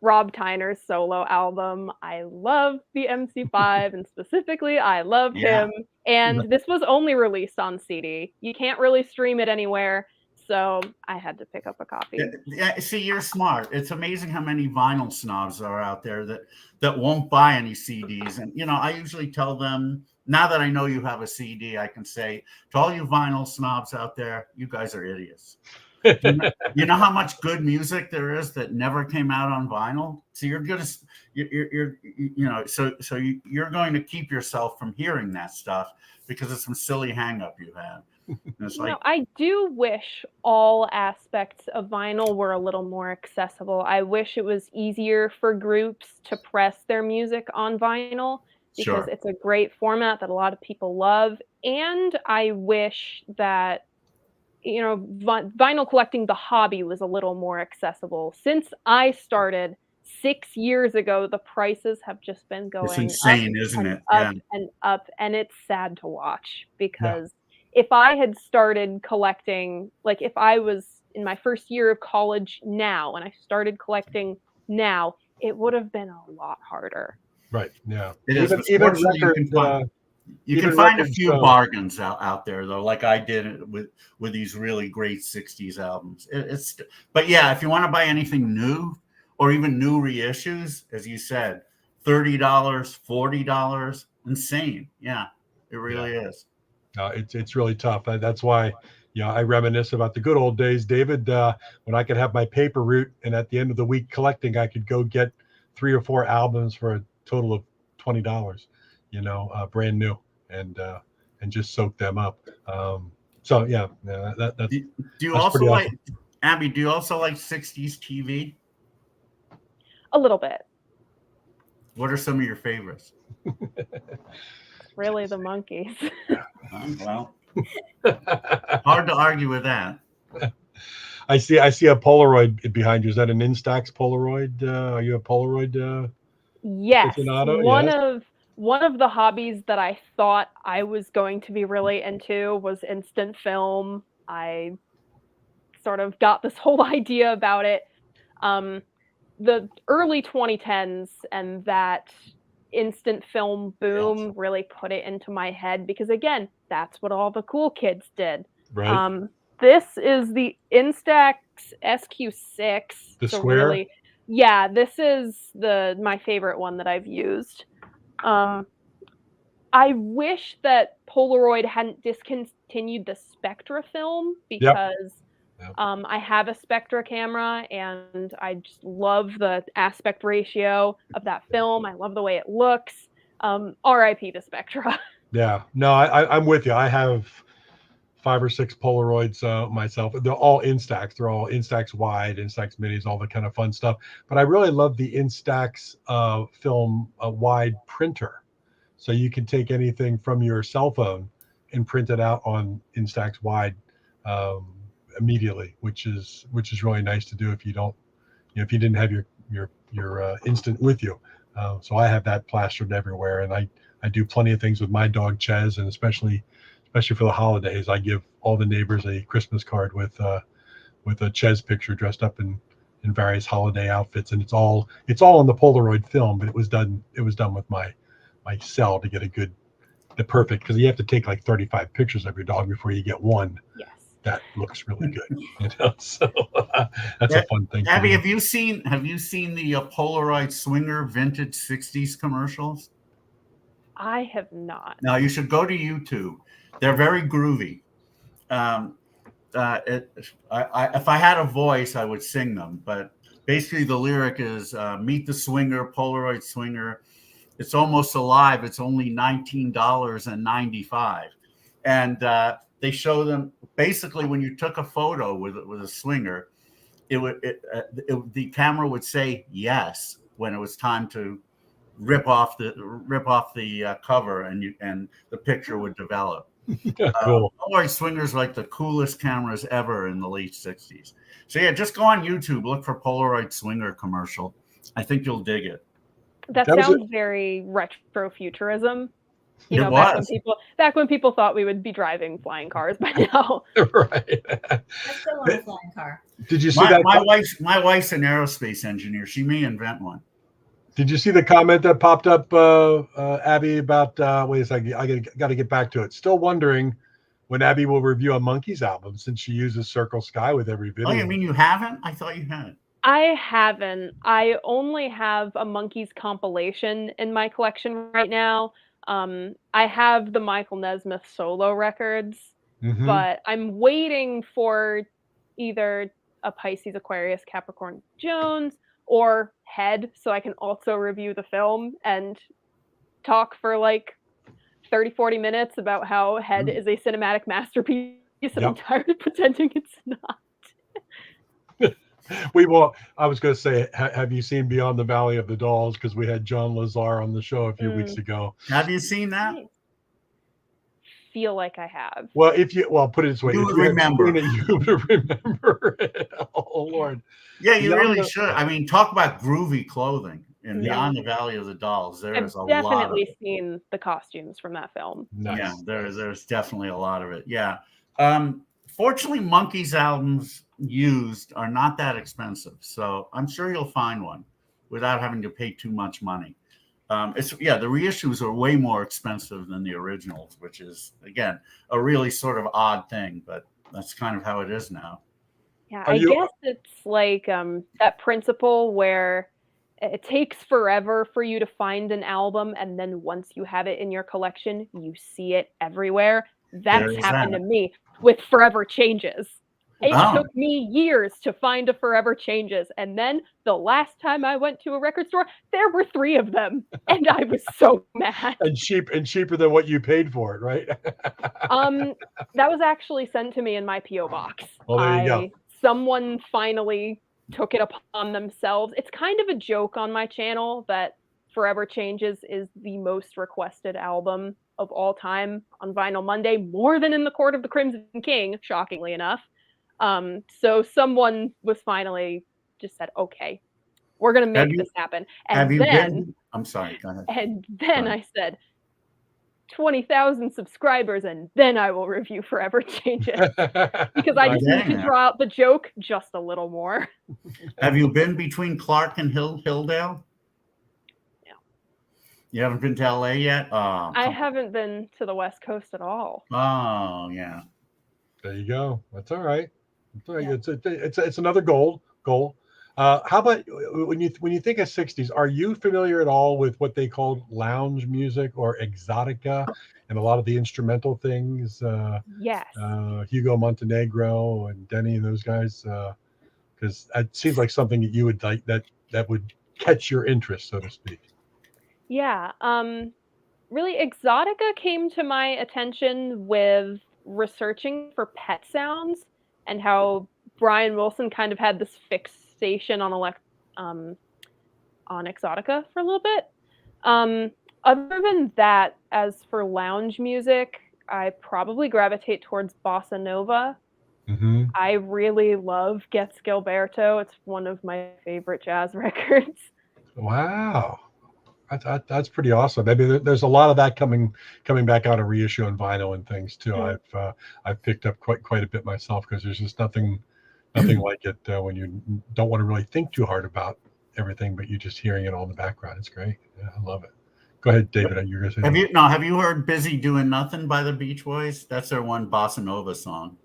Rob Tyner's solo album. I love the MC5, and specifically, I love him. And this was only released on CD. You can't really stream it anywhere, so I had to pick up a copy. Yeah, see, you're smart. It's amazing how many vinyl snobs are out there that won't buy any CDs. And, you know, I usually tell them, now that I know you have a CD, I can say to all you vinyl snobs out there, you guys are idiots. You know how much good music there is that never came out on vinyl. So you're going to keep yourself from hearing that stuff because of some silly hang up you had. I do wish all aspects of vinyl were a little more accessible. I wish it was easier for groups to press their music on vinyl because it's a great format that a lot of people love. And I wish that, you know, vinyl collecting, the hobby, was a little more accessible. Since I started 6 years ago, the prices have just been going it's insane, up, isn't it? Up and up, and it's sad to watch because if I had started collecting, like if I was in my first year of college now and I started collecting now, it would have been a lot harder. Right. Yeah. It is. Even records, you can find a few bargains out there, though, like I did with these really great 60s albums. But yeah, if you want to buy anything new or even new reissues, as you said, $30, $40, insane. Yeah, it really is. It's really tough. That's why, you know, I reminisce about the good old days, David, when I could have my paper route, and at the end of the week collecting, I could go get 3 or 4 albums for a total of $20. You know, brand new, and just soak them up. So yeah, that's. Do you also like, awesome. Abby? Do you also like 60s TV? A little bit. What are some of your favorites? Really, the Monkees. Well, hard to argue with that. I see a Polaroid behind you. Is that an Instax Polaroid? Are you a Polaroid? Yes. Aficionado? One of the hobbies that I thought I was going to be really into was instant film. I sort of got this whole idea about it. The early 2010s and that instant film boom really put it into my head because, again, that's what all the cool kids did. Right. This is the Instax SQ6. The square? This is my favorite one that I've used. I wish that Polaroid hadn't discontinued the Spectra film because I have a Spectra camera and I just love the aspect ratio of that film. I love the way it looks. RIP to Spectra. Yeah, no, I'm with you. I have 5 or 6 Polaroids myself. They're all Instax. They're all Instax wide, Instax minis, all the kind of fun stuff. But I really love the Instax film wide printer. So you can take anything from your cell phone and print it out on Instax wide immediately, which is really nice to do if you don't, you know, if you didn't have your instant with you. So I have that plastered everywhere, and I do plenty of things with my dog Ches, and especially for the holidays, I give all the neighbors a Christmas card with a Ches picture dressed up in various holiday outfits, and it's all on the Polaroid film, but it was done with my cell to get the perfect, because you have to take like 35 pictures of your dog before you get one. Yes. That looks really good. You know, so that's a fun thing. Abby, have you seen the Polaroid Swinger vintage 60s commercials? I have not. No, you should go to YouTube. They're very groovy. If I had a voice, I would sing them. But basically, the lyric is "Meet the Swinger, Polaroid Swinger. It's almost alive. It's only $19.95." And they show them basically when you took a photo with a swinger, the camera would say yes when it was time to rip off the cover, and the picture would develop. Cool. Polaroid Swingers like the coolest cameras ever in the late 60s. So yeah, just go on YouTube, look for Polaroid Swinger commercial. I think you'll dig it. That sounds very retro futurism. You It know, was. back when people thought we would be driving flying cars by now. Right. I still want a flying car. Did you see My that? wife's an aerospace engineer. She may invent one. Did you see the comment that popped up, Abby, about wait a second, I got to get back to it. Still wondering when Abby will review a Monkeys album since she uses Circle Sky with every video. Oh, you mean you haven't? I thought you had. I haven't. I only have a Monkeys compilation in my collection right now. I have the Michael Nesmith solo records, but I'm waiting for either a Pisces, Aquarius, Capricorn, Jones, or Head, so I can also review the film and talk for like 30, 40 minutes about how Head is a cinematic masterpiece, and I'm tired of pretending it's not. We will. I was going to say, have you seen Beyond the Valley of the Dolls? Because we had John Lazar on the show a few weeks ago. Have you seen that? I feel like I have. Well, put it this way, you would remember. You would remember it. Oh Lord. Yeah, you really should. I mean, talk about groovy clothing in Beyond the Valley of the Dolls. There's a lot. I've definitely seen the costumes from that film. Nice. Yeah, there's definitely a lot of it. Yeah. Fortunately, Monkeys albums used are not that expensive, so I'm sure you'll find one without having to pay too much money. The reissues are way more expensive than the originals, which is again a really sort of odd thing, but that's kind of how it is now. Yeah, I guess it's like that principle where it takes forever for you to find an album, and then once you have it in your collection, you see it everywhere. That's happened to me with Forever Changes. It took me years to find a Forever Changes, and then the last time I went to a record store, there were 3 of them, and I was so mad. And cheaper than what you paid for it, right? That was actually sent to me in my PO box. Well, there you go. Someone finally took it upon themselves. It's kind of a joke on my channel that Forever Changes is the most requested album of all time on Vinyl Monday, more than in the Court of the Crimson King, shockingly enough. So someone was finally just said, okay, we're going to make this happen. And I'm sorry, go ahead. And then I said, 20,000 subscribers, and then I will review Forever Changes. Because I just need to draw out the joke just a little more. Have you been between Clark and Hilldale? You haven't been to LA yet? I haven't been to the West Coast at all. Oh, yeah. There you go. That's all right. It's all right. Yeah. It's another goal. How about when you think of 60s, are you familiar at all with what they called lounge music or exotica and a lot of the instrumental things? Yes. Hugo Montenegro and Denny and those guys, because it seems like something that you would like that would catch your interest, so to speak. Yeah. Really, exotica came to my attention with researching for pet sounds and how Brian Wilson kind of had this fixation on exotica for a little bit. Other than that, as for lounge music, I probably gravitate towards bossa nova. Mm-hmm. I really love Gets Gilberto. It's one of my favorite jazz records. Wow. That's pretty awesome. Maybe there's a lot of that coming back out of reissue and vinyl and things too. Mm-hmm. I've picked up quite a bit myself because there's just nothing like it when you don't want to really think too hard about everything, but you're just hearing it all in the background. It's great. Yeah, I love it. Go ahead, David. You're gonna say have you heard "Busy Doing Nothing" by the Beach Boys? That's their one bossa nova song.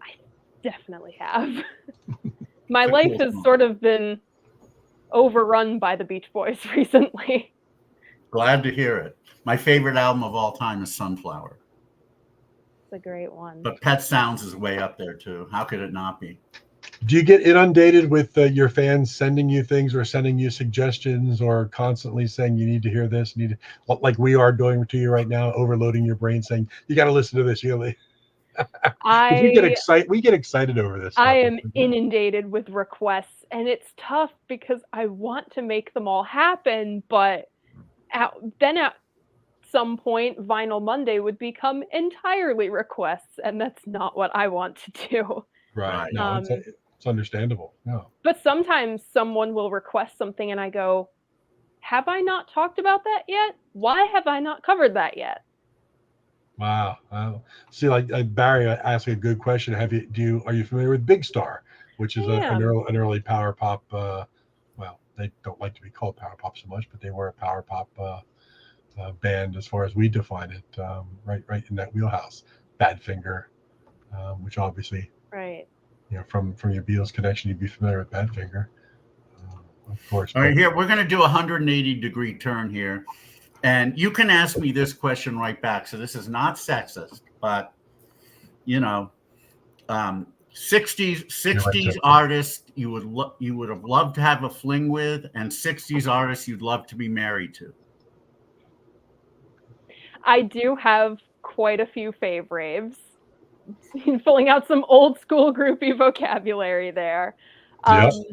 I definitely have. My life has sort of been overrun by the Beach Boys recently. Glad to hear it. My favorite album of all time is Sunflower. It's a great one. But Pet Sounds is way up there too. How could it not be? Do you get inundated with your fans sending you things or sending you suggestions or constantly saying you need to hear this, like we are doing to you right now, overloading your brain saying you got to listen to this? We get excited over this. I am inundated with requests, and it's tough because I want to make them all happen, but at some point, Vinyl Monday would become entirely requests, and that's not what I want to do. Right. No, it's understandable. No. But sometimes someone will request something, and I go, have I not talked about that yet? Why have I not covered that yet? Wow. See, like Barry asked a good question. Are you familiar with Big Star, which is an early power pop? Well, they don't like to be called power pop so much, but they were a power pop band as far as we define it. Right in that wheelhouse. Badfinger, which obviously, Right. From your Beatles connection, you'd be familiar with Badfinger, of course. All right, here we're going to do a 180-degree turn here, and you can ask me this question right back. So this is not sexist, but 60s artists you would have loved to have a fling with, and 60s artists you'd love to be married to. I do have quite a few faves. Filling out some old school groupie vocabulary there. Just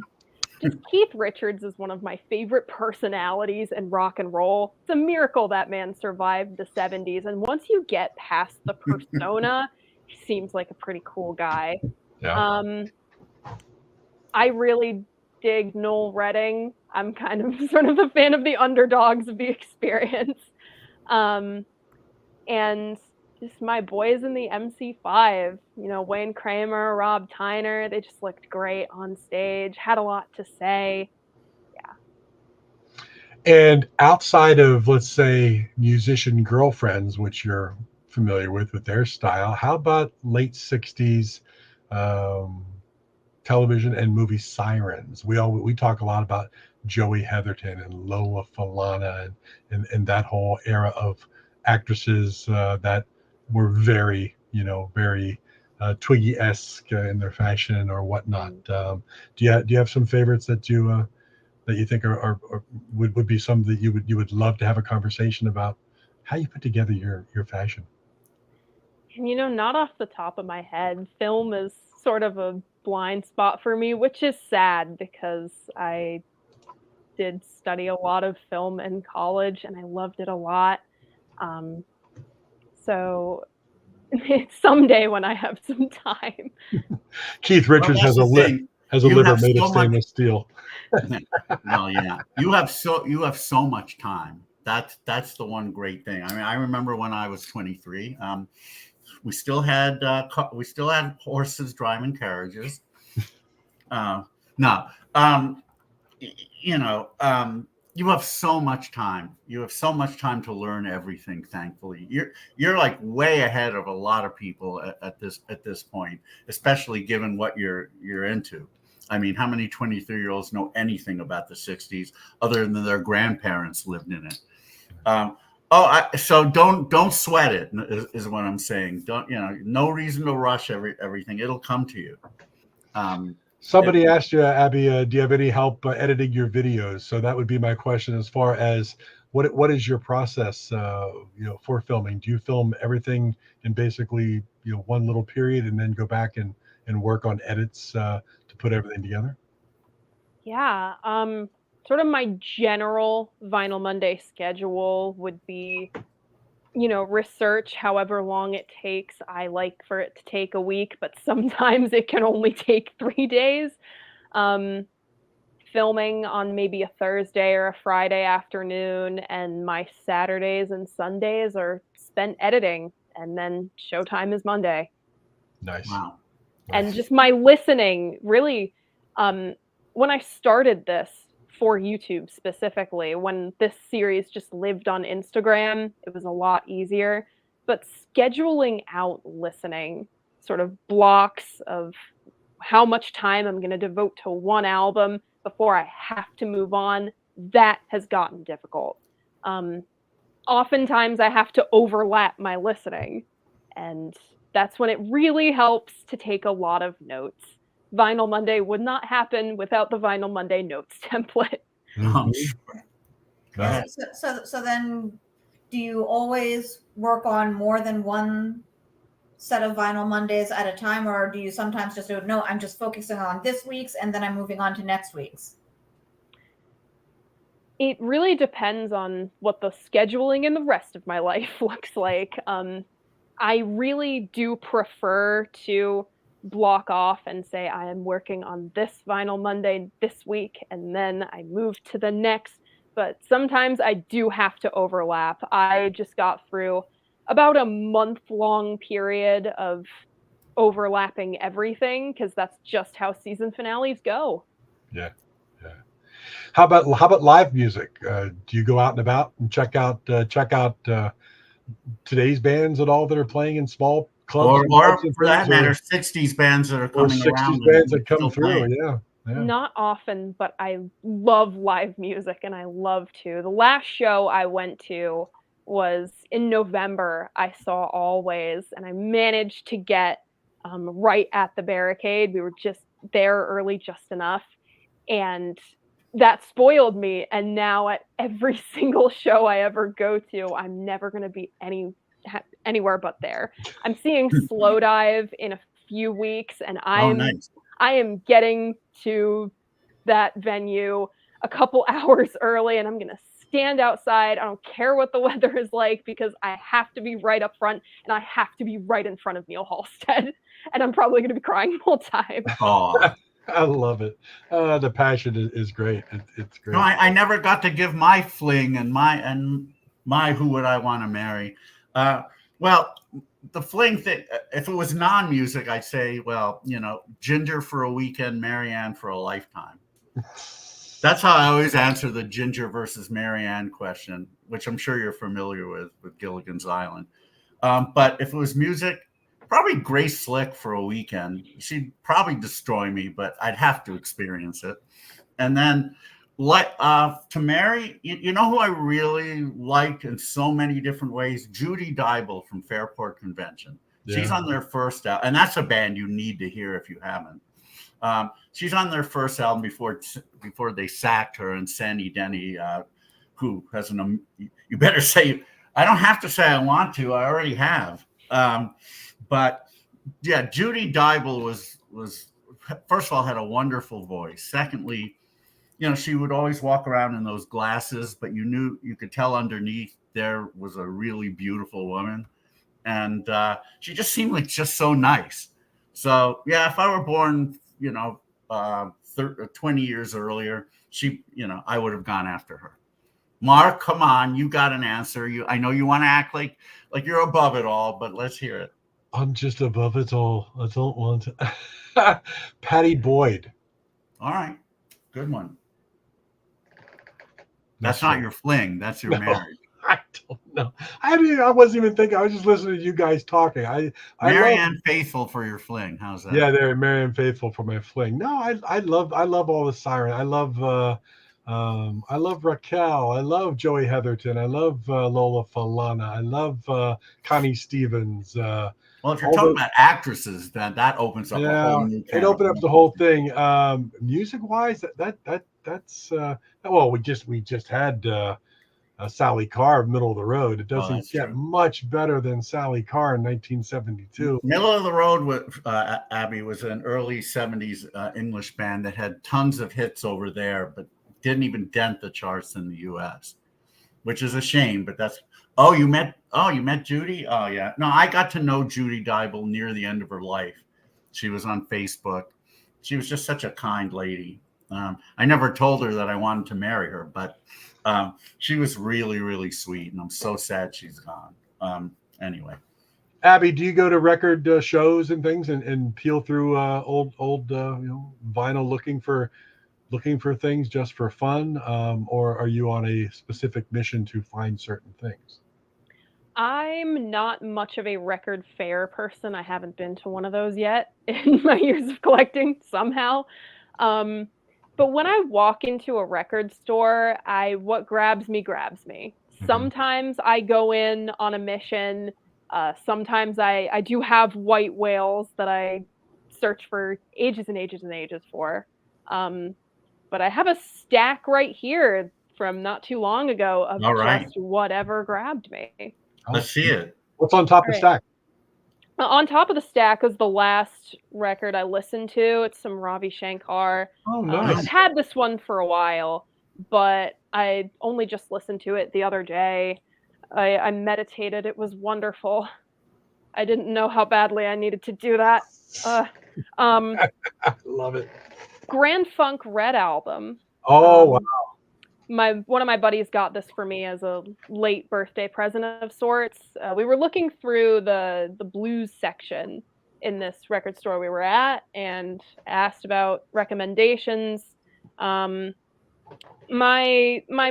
Keith Richards is one of my favorite personalities in rock and roll. It's a miracle that man survived the 70s. And once you get past the persona, he seems like a pretty cool guy. Yeah. I really dig Noel Redding. I'm kind of sort of a fan of the underdogs of the experience. And just my boys in the MC5, Wayne Kramer, Rob Tyner, they just looked great on stage, had a lot to say. Yeah. And outside of, let's say, musician girlfriends, which you're familiar with their style, how about late 60s television and movie sirens? We talk a lot about Joey Heatherton and Lola Falana and that whole era of actresses that were very Twiggy-esque in their fashion or whatnot. Do you have some favorites that you think would be some that you would love to have a conversation about how you put together your fashion? And not off the top of my head. Film is sort of a blind spot for me, which is sad because I did study a lot of film in college and I loved it a lot. So someday when I have some time. Keith Richards has a liver made of stainless steel. Well, yeah, you have so much time. That's the one great thing. I mean, I remember when I was 23, we still had horses driving carriages. You have so much time. You have so much time to learn everything. Thankfully, you're like way ahead of a lot of people at this point, especially given what you're into. I mean, how many 23-year-olds know anything about the 60s other than their grandparents lived in it? So don't sweat it is what I'm saying. No reason to rush everything. It'll come to you. Somebody asked you, Abby, do you have any help editing your videos? So that would be my question as far as what is your process, for filming? Do you film everything in basically, one little period and then go back and work on edits to put everything together? Yeah. Sort of my general Vinyl Monday schedule would be, research however long it takes. I like for it to take a week, but sometimes it can only take 3 days. Filming on maybe a Thursday or a Friday afternoon, and my Saturdays and Sundays are spent editing, and then showtime is Monday. Nice. Wow. And just my listening, really, when I started this for YouTube specifically, when this series just lived on Instagram, it was a lot easier. But scheduling out listening, sort of blocks of how much time I'm going to devote to one album before I have to move on, that has gotten difficult. Oftentimes I have to overlap my listening, and that's when it really helps to take a lot of notes. Vinyl Monday would not happen without the Vinyl Monday notes template. Oh, sure. No. So then, do you always work on more than one set of Vinyl Mondays at a time, or do you sometimes just do, no, I'm just focusing on this week's and then I'm moving on to next week's? It really depends on what the scheduling in the rest of my life looks like. I really do prefer to block off and say I am working on this Vinyl Monday this week, and then I move to the next. But sometimes I do have to overlap. I just got through about a month-long period of overlapping everything, because that's just how season finales go. Yeah. How about live music? Do you go out and about and check out today's bands at all that are playing in small clubs or and for that things, matter, 60s bands that are or coming 60s around bands and that come still through? playing. Yeah. Not often, but I love live music, and I love to. The last show I went to was in November. I saw Always, and I managed to get right at the barricade. We were just there early, just enough, and that spoiled me. And now at every single show I ever go to, I'm never going to be anywhere but there. I'm seeing Slowdive in a few weeks, and Oh, nice. I am getting to that venue a couple hours early, and I'm going to stand outside. I don't care what the weather is like, because I have to be right up front, and I have to be right in front of Neil Halstead. And I'm probably going to be crying the whole time. Oh, I love it. The passion is great. It's great. no, I never got to give my fling and my who would I want to marry. Well, the fling thing, if it was non-music, I'd say, well, Ginger for a weekend, Marianne for a lifetime. That's how I always answer the Ginger versus Marianne question, which I'm sure you're familiar with Gilligan's Island. But if it was music, probably Grace Slick for a weekend. She'd probably destroy me, but I'd have to experience it. And then to marry, you know who I really like in so many different ways? Judy Dybel from Fairport Convention. Yeah. She's on their first album, and that's a band you need to hear if you haven't. She's on their first album before they sacked her, and Sandy Denny, who has you better say, I don't have to say I want to, I already have. But yeah, Judy Dybel was first of all, had a wonderful voice. Secondly, she would always walk around in those glasses, but you could tell underneath there was a really beautiful woman. And she just seemed like just so nice. So yeah, if I were born, 20 years earlier, I would have gone after her. Mark, come on, you got an answer. I know you want to act like you're above it all, but let's hear it. I'm just above it all. I don't want to. Patty Boyd. All right, good one. That's not your fling. That's your marriage. I don't know. I wasn't even thinking. I was just listening to you guys talking. Marianne Faithfull for your fling. How's that? Yeah, they're Marianne Faithfull for my fling. No, I love all the siren. I love Raquel. I love Joey Heatherton. I love Lola Falana. I love Connie Stevens. Well, if you're talking about actresses, then that opens up a whole new. It opened up the whole thing. Music wise, that's well, we just had Sally Carr, Middle of the Road. It doesn't get much better than Sally Carr in 1972. Middle of the Road with Abby was an early 70s English band that had tons of hits over there, but didn't even dent the charts in the U.S., which is a shame. But that's you met Judy? Oh yeah. No, I got to know Judy Dybel near the end of her life. She was on Facebook. She was just such a kind lady. I never told her that I wanted to marry her, but she was really, really sweet, and I'm so sad she's gone. Anyway, Abby, do you go to record shows and things and peel through old vinyl looking for things just for fun, or are you on a specific mission to find certain things? I'm not much of a record fair person. I haven't been to one of those yet in my years of collecting somehow. But when I walk into a record store, what grabs me. Mm-hmm. Sometimes I go in on a mission. Sometimes I do have white whales that I search for ages and ages and ages for. But I have a stack right here from not too long ago of just whatever grabbed me. Let's see it. What's on top of the stack? On top of the stack is the last record I listened to. It's some Ravi Shankar. Oh, nice. I've had this one for a while, but I only just listened to it the other day. I meditated. It was wonderful. I didn't know how badly I needed to do that. I love it. Grand Funk Red album. Oh, wow. one of my buddies got this for me as a late birthday present of sorts. We were looking through the blues section in this record store we were at and asked about recommendations. My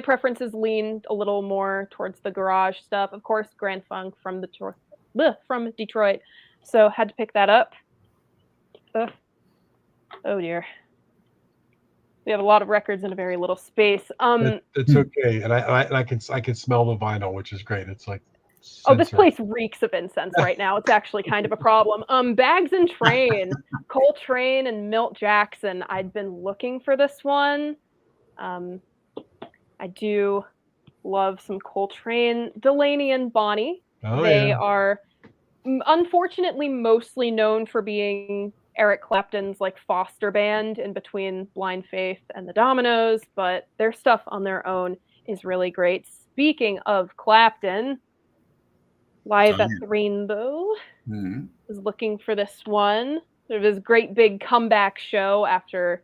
preferences leaned a little more towards the garage stuff. Of course, Grand Funk from Detroit. So had to pick that up. Ugh. Oh dear. We have a lot of records in a very little space. It's okay, and I can smell the vinyl, which is great. It's like this place reeks of incense right now. It's actually kind of a problem. Bags and Train, Coltrane and Milt Jackson. I'd been looking for this one. I do love some Coltrane. Delaney and Bonnie. They are unfortunately mostly known for being Eric Clapton's like foster band in between Blind Faith and the Dominoes, but their stuff on their own is really great. Speaking of Clapton, Live at the Rainbow is looking for this one. There was this great big comeback show after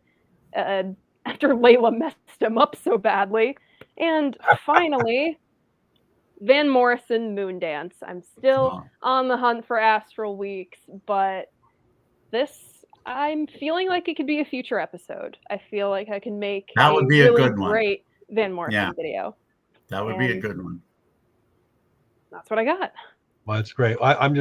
Layla messed him up so badly. And finally, Van Morrison Moondance. I'm still on the hunt for Astral Weeks, but I'm feeling like it could be a future episode. I feel like I can make a really great Van Morrison video. That would be a good one. That's what I got. Well, that's great. I'm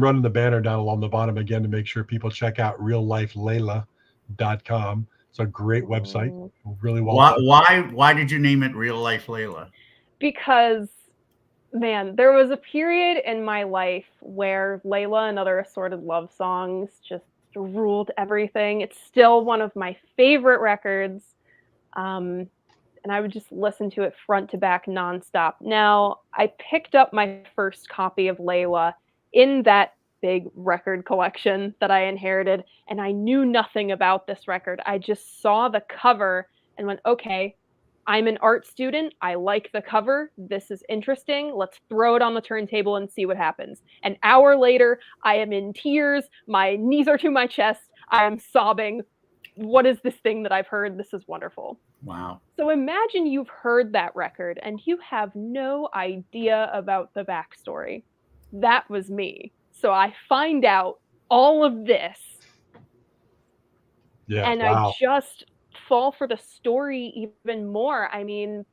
running the banner down along the bottom again to make sure people check out reallifelayla.com. It's a great website. Really well done. Why did you name it Real Life Layla? Because, man, there was a period in my life where Layla and Other Assorted Love Songs just ruled everything. It's still one of my favorite records. And I would just listen to it front to back nonstop. Now, I picked up my first copy of Layla in that big record collection that I inherited, and I knew nothing about this record. I just saw the cover and went, okay, I'm an art student. I like the cover. This is interesting. Let's throw it on the turntable and see what happens. An hour later, I am in tears. My knees are to my chest. I am sobbing. What is this thing that I've heard? This is wonderful. Wow. So imagine you've heard that record and you have no idea about the backstory. That was me. So I find out all of this. Yeah, and I just fall for the story even more. I mean,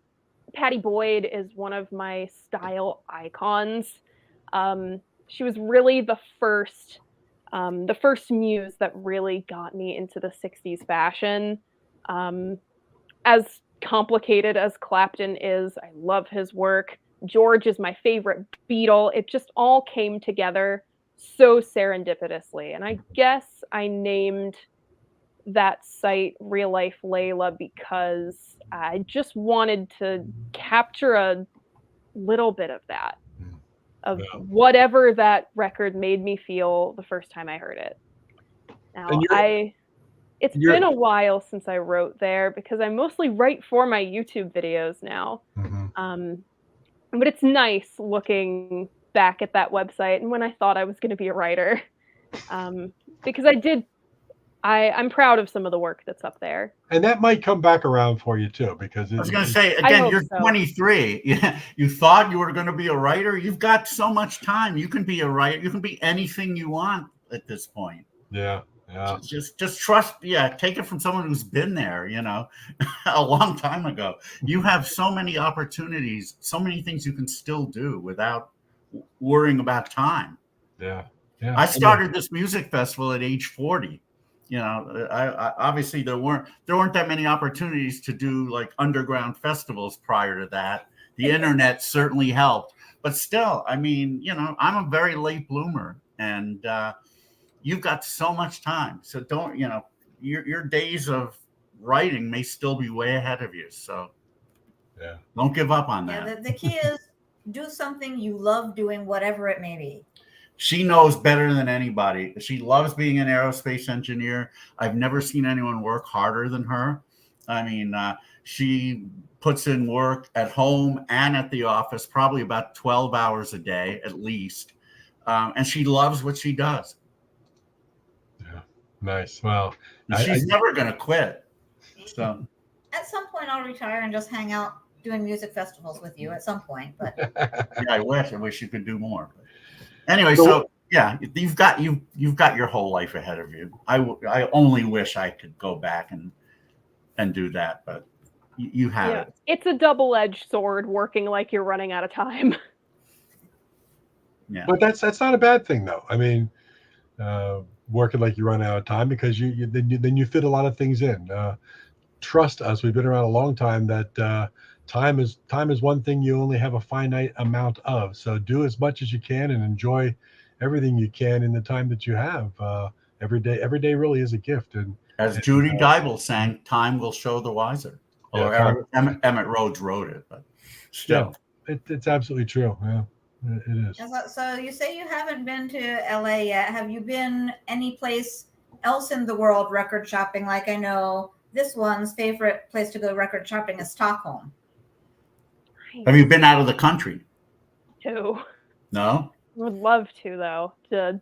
Patty Boyd is one of my style icons. She was really the first muse that really got me into the 60s fashion. As complicated as Clapton is, I love his work. George is my favorite Beatle. It just all came together so serendipitously. And I guess I named that site Real Life Layla because I just wanted to capture a little bit of that, of whatever that record made me feel the first time I heard it. Now, it's been a while since I wrote there because I mostly write for my YouTube videos now. But it's nice looking back at that website and when I thought I was going to be a writer, because I'm proud of some of the work that's up there. And that might come back around for you too, because I was going to say, again, you're 23. You thought you were going to be a writer. You've got so much time. You can be a writer. You can be anything you want at this point. Yeah. Just trust. Yeah. Take it from someone who's been there, a long time ago. You have so many opportunities, so many things you can still do without worrying about time. Yeah. I started this music festival at age 40. I obviously there weren't that many opportunities to do like underground festivals prior to that. The internet certainly helped, but still, I mean, I'm a very late bloomer, and you've got so much time. So don't, your days of writing may still be way ahead of you. So don't give up on that. Yeah, the key is do something you love doing, whatever it may be. She knows better than anybody. She loves being an aerospace engineer. I've never seen anyone work harder than her. I mean, she puts in work at home and at the office, probably about 12 hours a day at least. And she loves what she does. Yeah, nice. Well, she's never going to quit. So at some point I'll retire and just hang out doing music festivals with you at some point. But Yeah, I wish you could do more. But anyway, so yeah, you've got your whole life ahead of you. I only wish I could go back and do that, but you have it. It's a double-edged sword working like you're running out of time. Yeah. But that's not a bad thing, though. I mean, working like you run out of time, because then you fit a lot of things in. Trust us, we've been around a long time, that time is one thing you only have a finite amount of. So do as much as you can and enjoy everything you can in the time that you have. Every day really is a gift. And as Judy Dybel sang, "Time will show the wiser." Or Emmett Rhodes wrote it, but still, it's absolutely true. Yeah, it is. So you say you haven't been to LA yet. Have you been any place else in the world record shopping? Like, I know this one's favorite place to go record shopping is Stockholm. Have you been out of the country? No. No? Would love to, though, to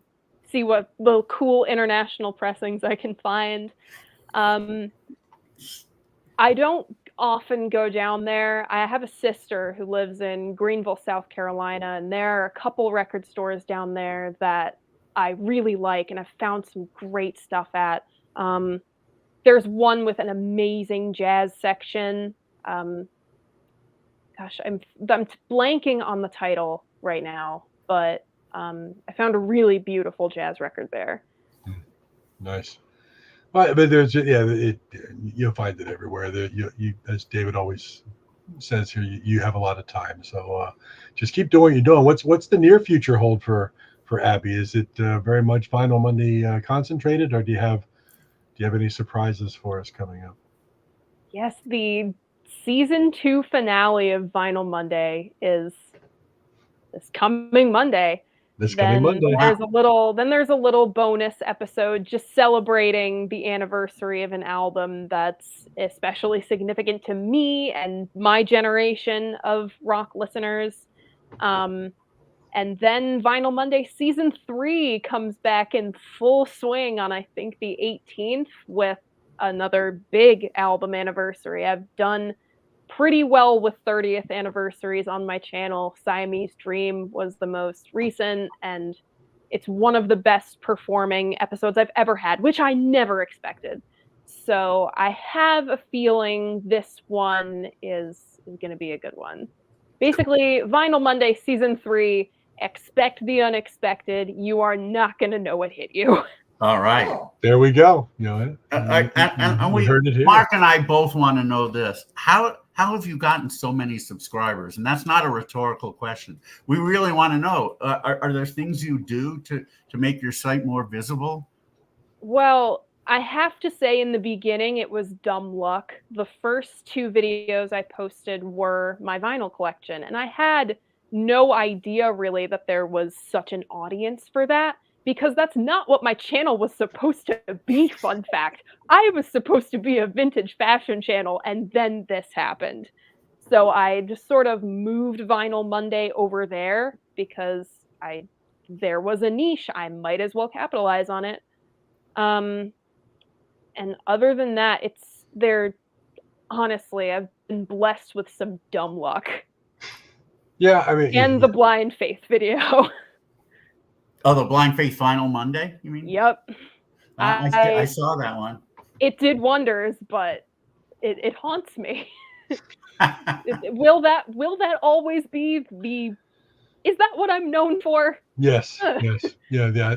see what little cool international pressings I can find. I don't often go down there. I have a sister who lives in Greenville, South Carolina, and there are a couple record stores down there that I really like, and I've found some great stuff at. There's one with an amazing jazz section. I'm blanking on the title right now, but I found a really beautiful jazz record there. Nice. But there's you'll find it everywhere. You as David always says here, you have a lot of time. So just keep doing what you're doing. What's the near future hold for Abby? Is it very much Vinyl Monday concentrated, or do you have any surprises for us coming up? Yes, the season 2 finale of Vinyl Monday is this coming Monday. There's a little bonus episode just celebrating the anniversary of an album that's especially significant to me and my generation of rock listeners. And then Vinyl Monday season 3 comes back in full swing on, I think, the 18th with another big album anniversary. I've done pretty well with 30th anniversaries on my channel. Siamese Dream was the most recent, and it's one of the best performing episodes I've ever had, which I never expected. So I have a feeling this one is going to be a good one. Basically, Vinyl Monday season 3, expect the unexpected. You are not going to know what hit you. All right. There we go. You know, and we heard it here. Mark and I both want to know this. How have you gotten so many subscribers? And that's not a rhetorical question. We really want to know. Are there things you do to make your site more visible? Well, I have to say in the beginning, it was dumb luck. The first 2 videos I posted were my vinyl collection. And I had no idea really that there was such an audience for that, because that's not what my channel was supposed to be, fun fact. I was supposed to be a vintage fashion channel, and then this happened. So I just sort of moved Vinyl Monday over there because there was a niche. I might as well capitalize on it. And other than that, honestly, I've been blessed with some dumb luck. Yeah, I mean, and the Blind Faith video. Oh, the Blind Faith Vinyl Monday, you mean? Yep. I saw that one. It did wonders, but it haunts me. Will that always be is that what I'm known for? Yes. Yeah.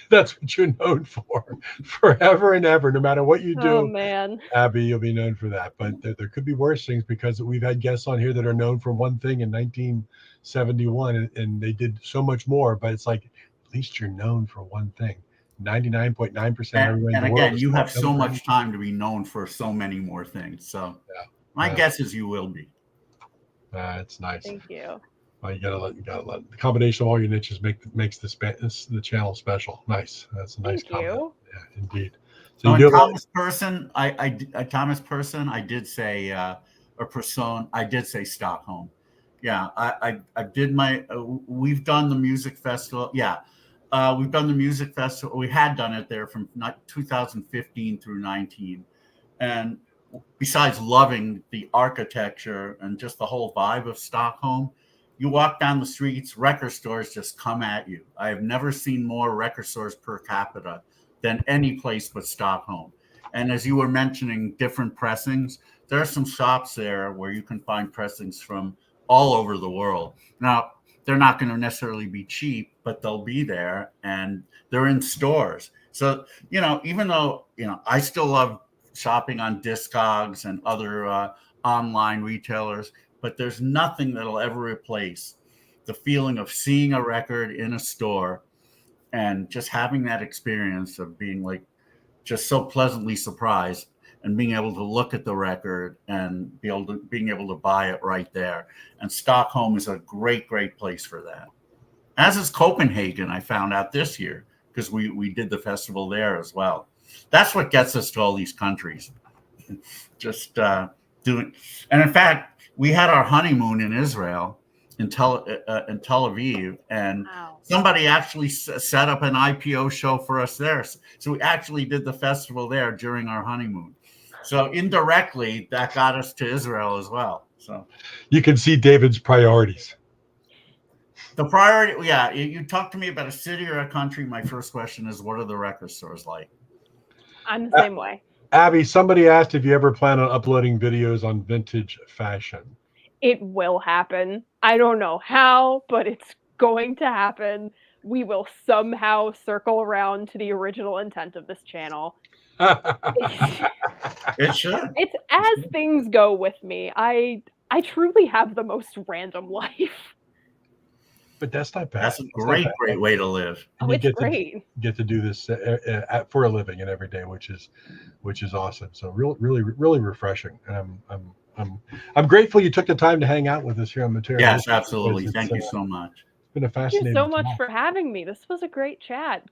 That's what you're known for forever and ever. No matter what you do, oh man, Abby, you'll be known for that. But there could be worse things, because we've had guests on here that are known for one thing in 1971, and they did so much more. But it's like, at least you're known for one thing. 99.9% everyone in the world. And again, you have so much time to be known for so many more things. So my guess is you will be. It's nice. Thank you. Well, you gotta let the combination of all your niches makes the channel special. Nice. That's a nice comment. Yeah, indeed. So Thomas Person, Thomas Person, I did say or Person, I did say Stockholm. Yeah, I did my. We've done the music festival. Yeah, we've done the music festival. We had done it there from 2015 through 19, and besides loving the architecture and just the whole vibe of Stockholm, you walk down the streets, record stores just come at you. I have never seen more record stores per capita than any place but Stockholm. And as you were mentioning different pressings, there are some shops there where you can find pressings from all over the world. Now, they're not going to necessarily be cheap, but they'll be there and they're in stores. So, even though, I still love shopping on Discogs and other online retailers, but there's nothing that'll ever replace the feeling of seeing a record in a store and just having that experience of being like just so pleasantly surprised and being able to look at the record and being able to buy it right there. And Stockholm is a great, great place for that. As is Copenhagen, I found out this year, because we did the festival there as well. That's what gets us to all these countries. Just doing. And in fact, we had our honeymoon in Israel, in Tel Aviv, and somebody actually set up an IPO show for us there. So we actually did the festival there during our honeymoon. So indirectly, that got us to Israel as well. So you can see David's priorities. The priority, yeah. You talk to me about a city or a country. My first question is, what are the record stores like? I'm the same way. Abby, somebody asked if you ever plan on uploading videos on vintage fashion. It will happen. I don't know how, but it's going to happen. We will somehow circle around to the original intent of this channel. It should. It's as things go with me. I truly have the most random life. But that's not bad. That's a great way to live. Oh, it's great. Get to do this for a living and every day, which is awesome. So really refreshing. And I'm grateful you took the time to hang out with us here on Material. Yes, absolutely. Thank you so much. It's been a fascinating. Thank you so much for having me. This was a great chat.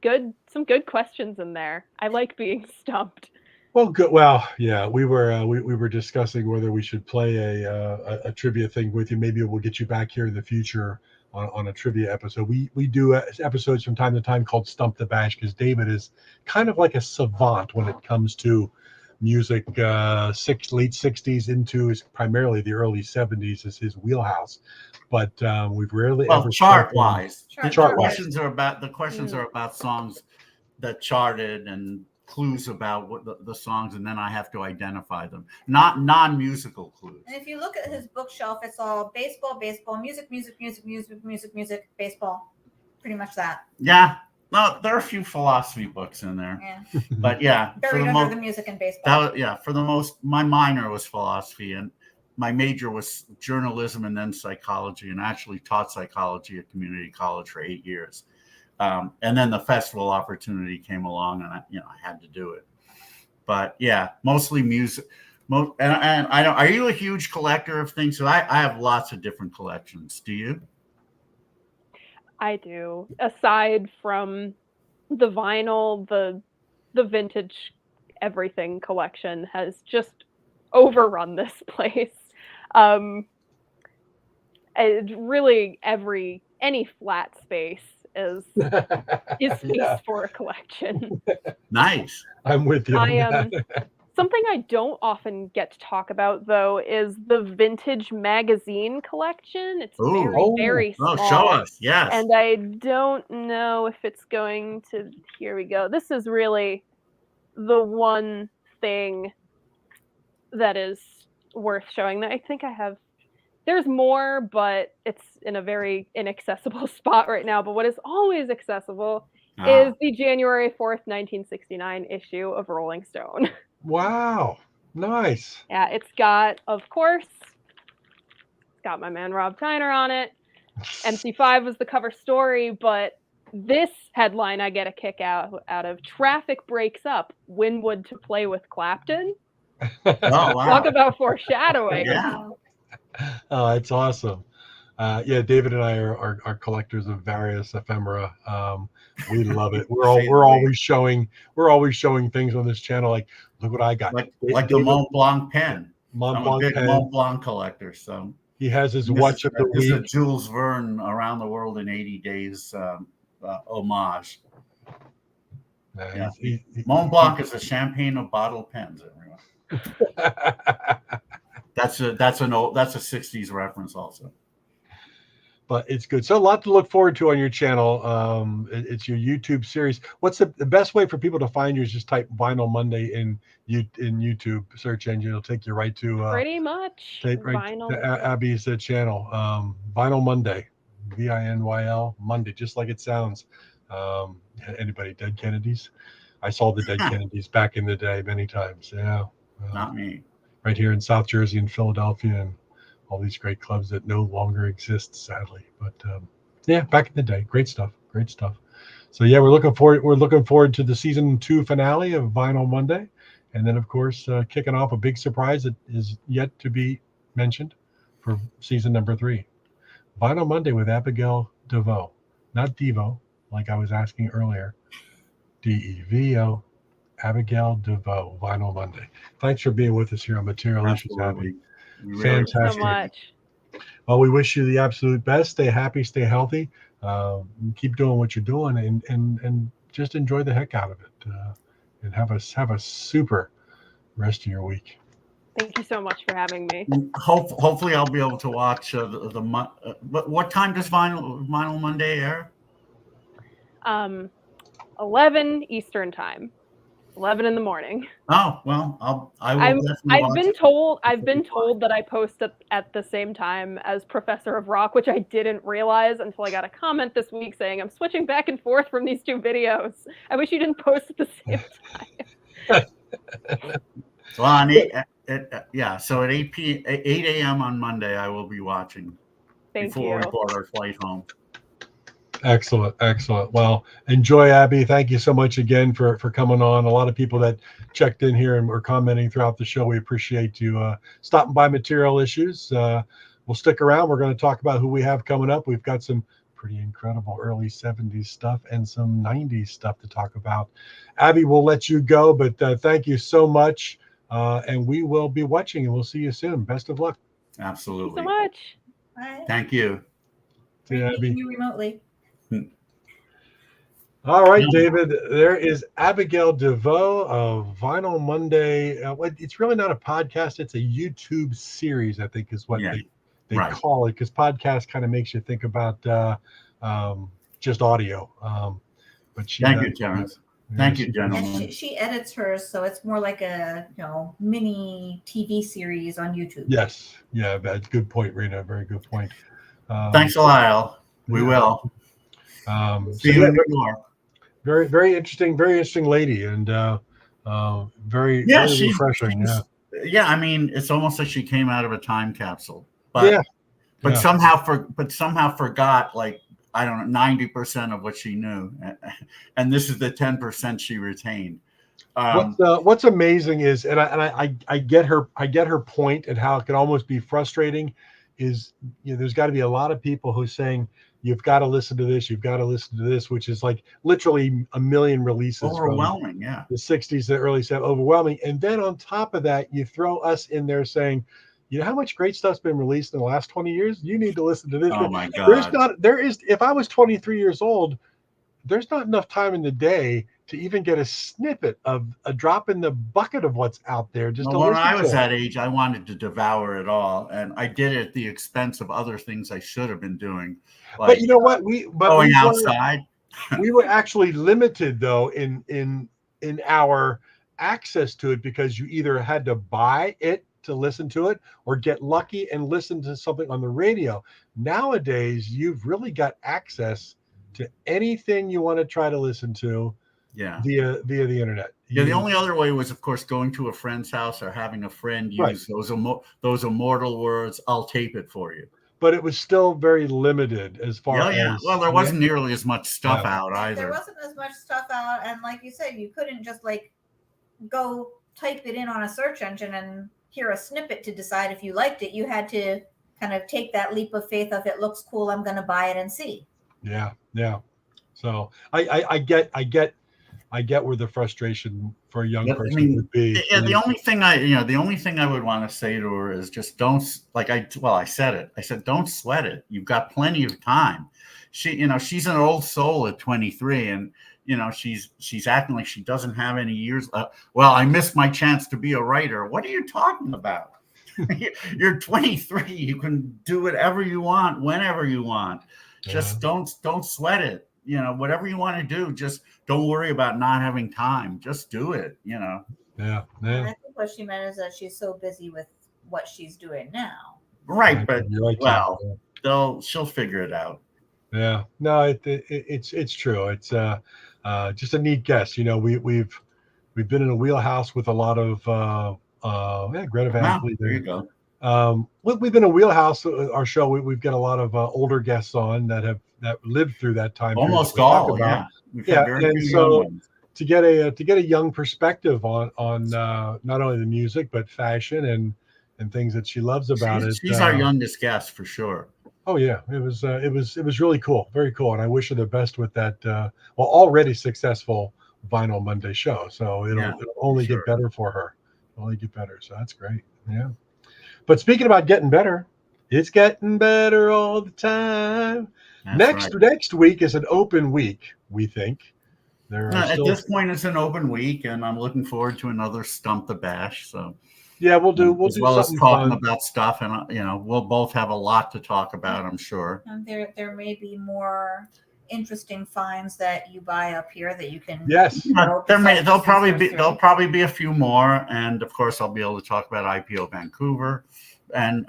Some good questions in there. I like being stumped. Well, good. Well, yeah, we were discussing whether we should play a trivia thing with you. Maybe we'll get you back here in the future on a trivia episode. We do episodes from time to time called Stump the Bash, because David is kind of like a savant when it comes to music. Late 60s into primarily the early 70s is his wheelhouse. But we've rarely ever chart-wise. The questions are about songs that charted and clues about what the songs, and then I have to identify them, not non-musical clues. And if you look at his bookshelf, it's all baseball, music, baseball, pretty much that. Yeah, no, there are a few philosophy books in there. Yeah. But yeah, buried under the music and baseball. For the most, my minor was philosophy, and my major was journalism and then psychology, and I actually taught psychology at community college for 8 years. And then the festival opportunity came along, and I had to do it. But yeah, mostly music. And I don't. Are you a huge collector of things? So I have lots of different collections. Do you? I do. Aside from the vinyl, the vintage everything collection has just overrun this place. Really, any flat space is space for a collection. Nice. I'm with you. Something I don't often get to talk about, though, is the vintage magazine collection. It's very small. Show us, yes. And I don't know if it's going to. Here we go. This is really the one thing that is worth showing. That I think I have. There's more, but it's in a very inaccessible spot right now. But what is always accessible is the January 4th, 1969 issue of Rolling Stone. Wow. Nice. Yeah, it's got my man Rob Tyner on it. MC5 was the cover story, but this headline I get a kick out of: Traffic Breaks Up, Winwood to Play with Clapton. Oh, wow. Talk about foreshadowing. Yeah. Oh, it's awesome. Yeah, David and I are collectors of various ephemera. We love it. We're always showing things on this channel. Like, look what I got. Like the Mont Blanc pen. I'm a big pen. Mont Blanc collector. So he has his watch of the week. This is a Jules Verne Around the World in 80 Days homage. Yeah. Mont Blanc is a champagne of bottled pens, everyone. That's a 60s reference also. But it's good. So a lot to look forward to on your channel. It's your YouTube series. What's the best way for people to find you? Is just type Vinyl Monday in YouTube search engine. It'll take you right to Pretty much to Abby's channel. Vinyl Monday, VINYL Monday, just like it sounds. Anybody Dead Kennedys? I saw the Dead Kennedys back in the day many times. Yeah, not me. Right here in South Jersey and Philadelphia and all these great clubs that no longer exist, sadly. But yeah, back in the day, great stuff. So yeah, we're looking forward to the season 2 finale of Vinyl Monday, and then of course kicking off a big surprise that is yet to be mentioned for season number 3, Vinyl Monday with Abigail DeVoe, not Devo, like I was asking earlier. DEVO, Abigail DeVoe, Vinyl Monday. Thanks for being with us here on Material Issues, Abby. Really Fantastic. So much. Well, we wish you the absolute best. Stay happy, stay healthy. Keep doing what you're doing, and just enjoy the heck out of it. And have a super rest of your week. Thank you so much for having me. Hopefully, I'll be able to watch what time does Vinyl Monday air? 11 Eastern time. 11 in the morning. Oh, well, I've been told that I post at the same time as Professor of Rock, which I didn't realize until I got a comment this week saying I'm switching back and forth from these 2 videos. I wish you didn't post at the same time. Well, so at 8 a.m. on Monday, I will be watching before we board our flight home. Excellent. Well, enjoy, Abby. Thank you so much again for coming on. A lot of people that checked in here and were commenting throughout the show. We appreciate you stopping by Material Issues. We'll stick around. We're going to talk about who we have coming up. We've got some pretty incredible early 70s stuff and some 90s stuff to talk about. Abby, we'll let you go, but thank you so much. And we will be watching, and we'll see you soon. Best of luck. Absolutely. Thank you so much. Bye. Thank you. See you, Abby. You remotely. All right, David, there is Abigail DeVoe of Vinyl Monday. It's really not a podcast. It's a YouTube series, I think is what they call it, because podcast kind of makes you think about just audio. But Thank you, Terrence. Thank you, gentlemen. And she edits hers, so it's more like a mini TV series on YouTube. Yes. Yeah, good point, Rena. Very good point. Thanks a lot, Al. We will. See you in New York. Very, very interesting lady, and very refreshing. Yeah, I mean, it's almost like she came out of a time capsule. But somehow forgot, like, I don't know, 90% of what she knew, and this is the 10% she retained. What's amazing is, and I get her point, and how it can almost be frustrating. Is there's got to be a lot of people who are saying, you've got to listen to this, which is like literally a million releases. Overwhelming, from yeah. The 60s, the early 70s, overwhelming. And then on top of that, you throw us in there saying, how much great stuff's been released in the last 20 years? You need to listen to this. Oh my God. If I was 23 years old, there's not enough time in the day to even get a snippet of a drop in the bucket of what's out there. When I was that age, I wanted to devour it all, and I did it at the expense of other things I should have been doing. Like, but you know what? Going outside. We were actually limited, though, in our access to it, because you either had to buy it to listen to it or get lucky and listen to something on the radio. Nowadays, you've really got access to anything you want to try to listen to via the internet. Yeah, the only other way was, of course, going to a friend's house or having a friend use those immortal words, "I'll tape it for you." But it was still very limited as far as... Well, there wasn't nearly as much stuff out either. There wasn't as much stuff out, and like you said, you couldn't just like go type it in on a search engine and hear a snippet to decide if you liked it. You had to kind of take that leap of faith of, it looks cool, I'm going to buy it and see. Yeah. So I get where the frustration for a young person would be. Yeah, the only thing I would want to say to her is just don't, I said it. I said, don't sweat it. You've got plenty of time. She's an old soul at 23, and she's acting like she doesn't have any years. Well, I missed my chance to be a writer. What are you talking about? You're 23. You can do whatever you want, whenever you want. Just don't sweat it. Whatever you want to do, just don't worry about not having time. Just do it. Yeah. I think what she meant is that she's so busy with what she's doing now. Right, but right, she'll figure it out. Yeah, no, it's true. It's just a neat guess. We've been in a wheelhouse with a lot of Greta Van Fleet. There you go. We've been a wheelhouse. Our show, we've got a lot of older guests on that lived through that time. Almost all, yeah. And so to get a young perspective on not only the music but fashion and things that she loves about it. She's our youngest guest for sure. Oh yeah, it was really cool, very cool, and I wish her the best with that. Already successful Vinyl Monday show, so it'll only get better for her. Only get better, so that's great. Yeah. But speaking about getting better, it's getting better all the time. Next week is an open week. We think at this point it's an open week, and I'm looking forward to another Stump the Bash. So. Yeah, we'll do as well as talking about stuff, and we'll both have a lot to talk about, I'm sure. And there may be more interesting finds that you buy up here that you can. Yes, there'll probably be a few more, and of course I'll be able to talk about IPO Vancouver, and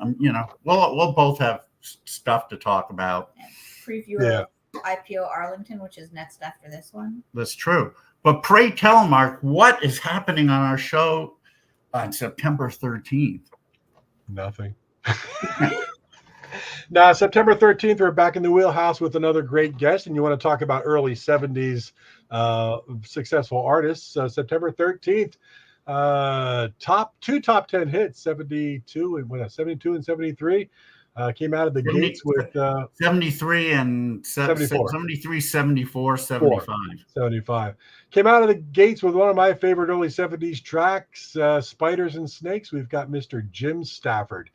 we'll both have stuff to talk about. And preview of IPO Arlington, which is next after this one. That's true. But pray tell, Mark, what is happening on our show on September 13th? Nothing. Now, September 13th, we're back in the wheelhouse with another great guest, and you want to talk about early 70s successful artists. September 13th, two top 10 hits, 72 and 73. Came out of the gates with 73 and 74. 73, 74, 75. Came out of the gates with one of my favorite early 70s tracks, Spiders and Snakes. We've got Mr. Jim Stafford.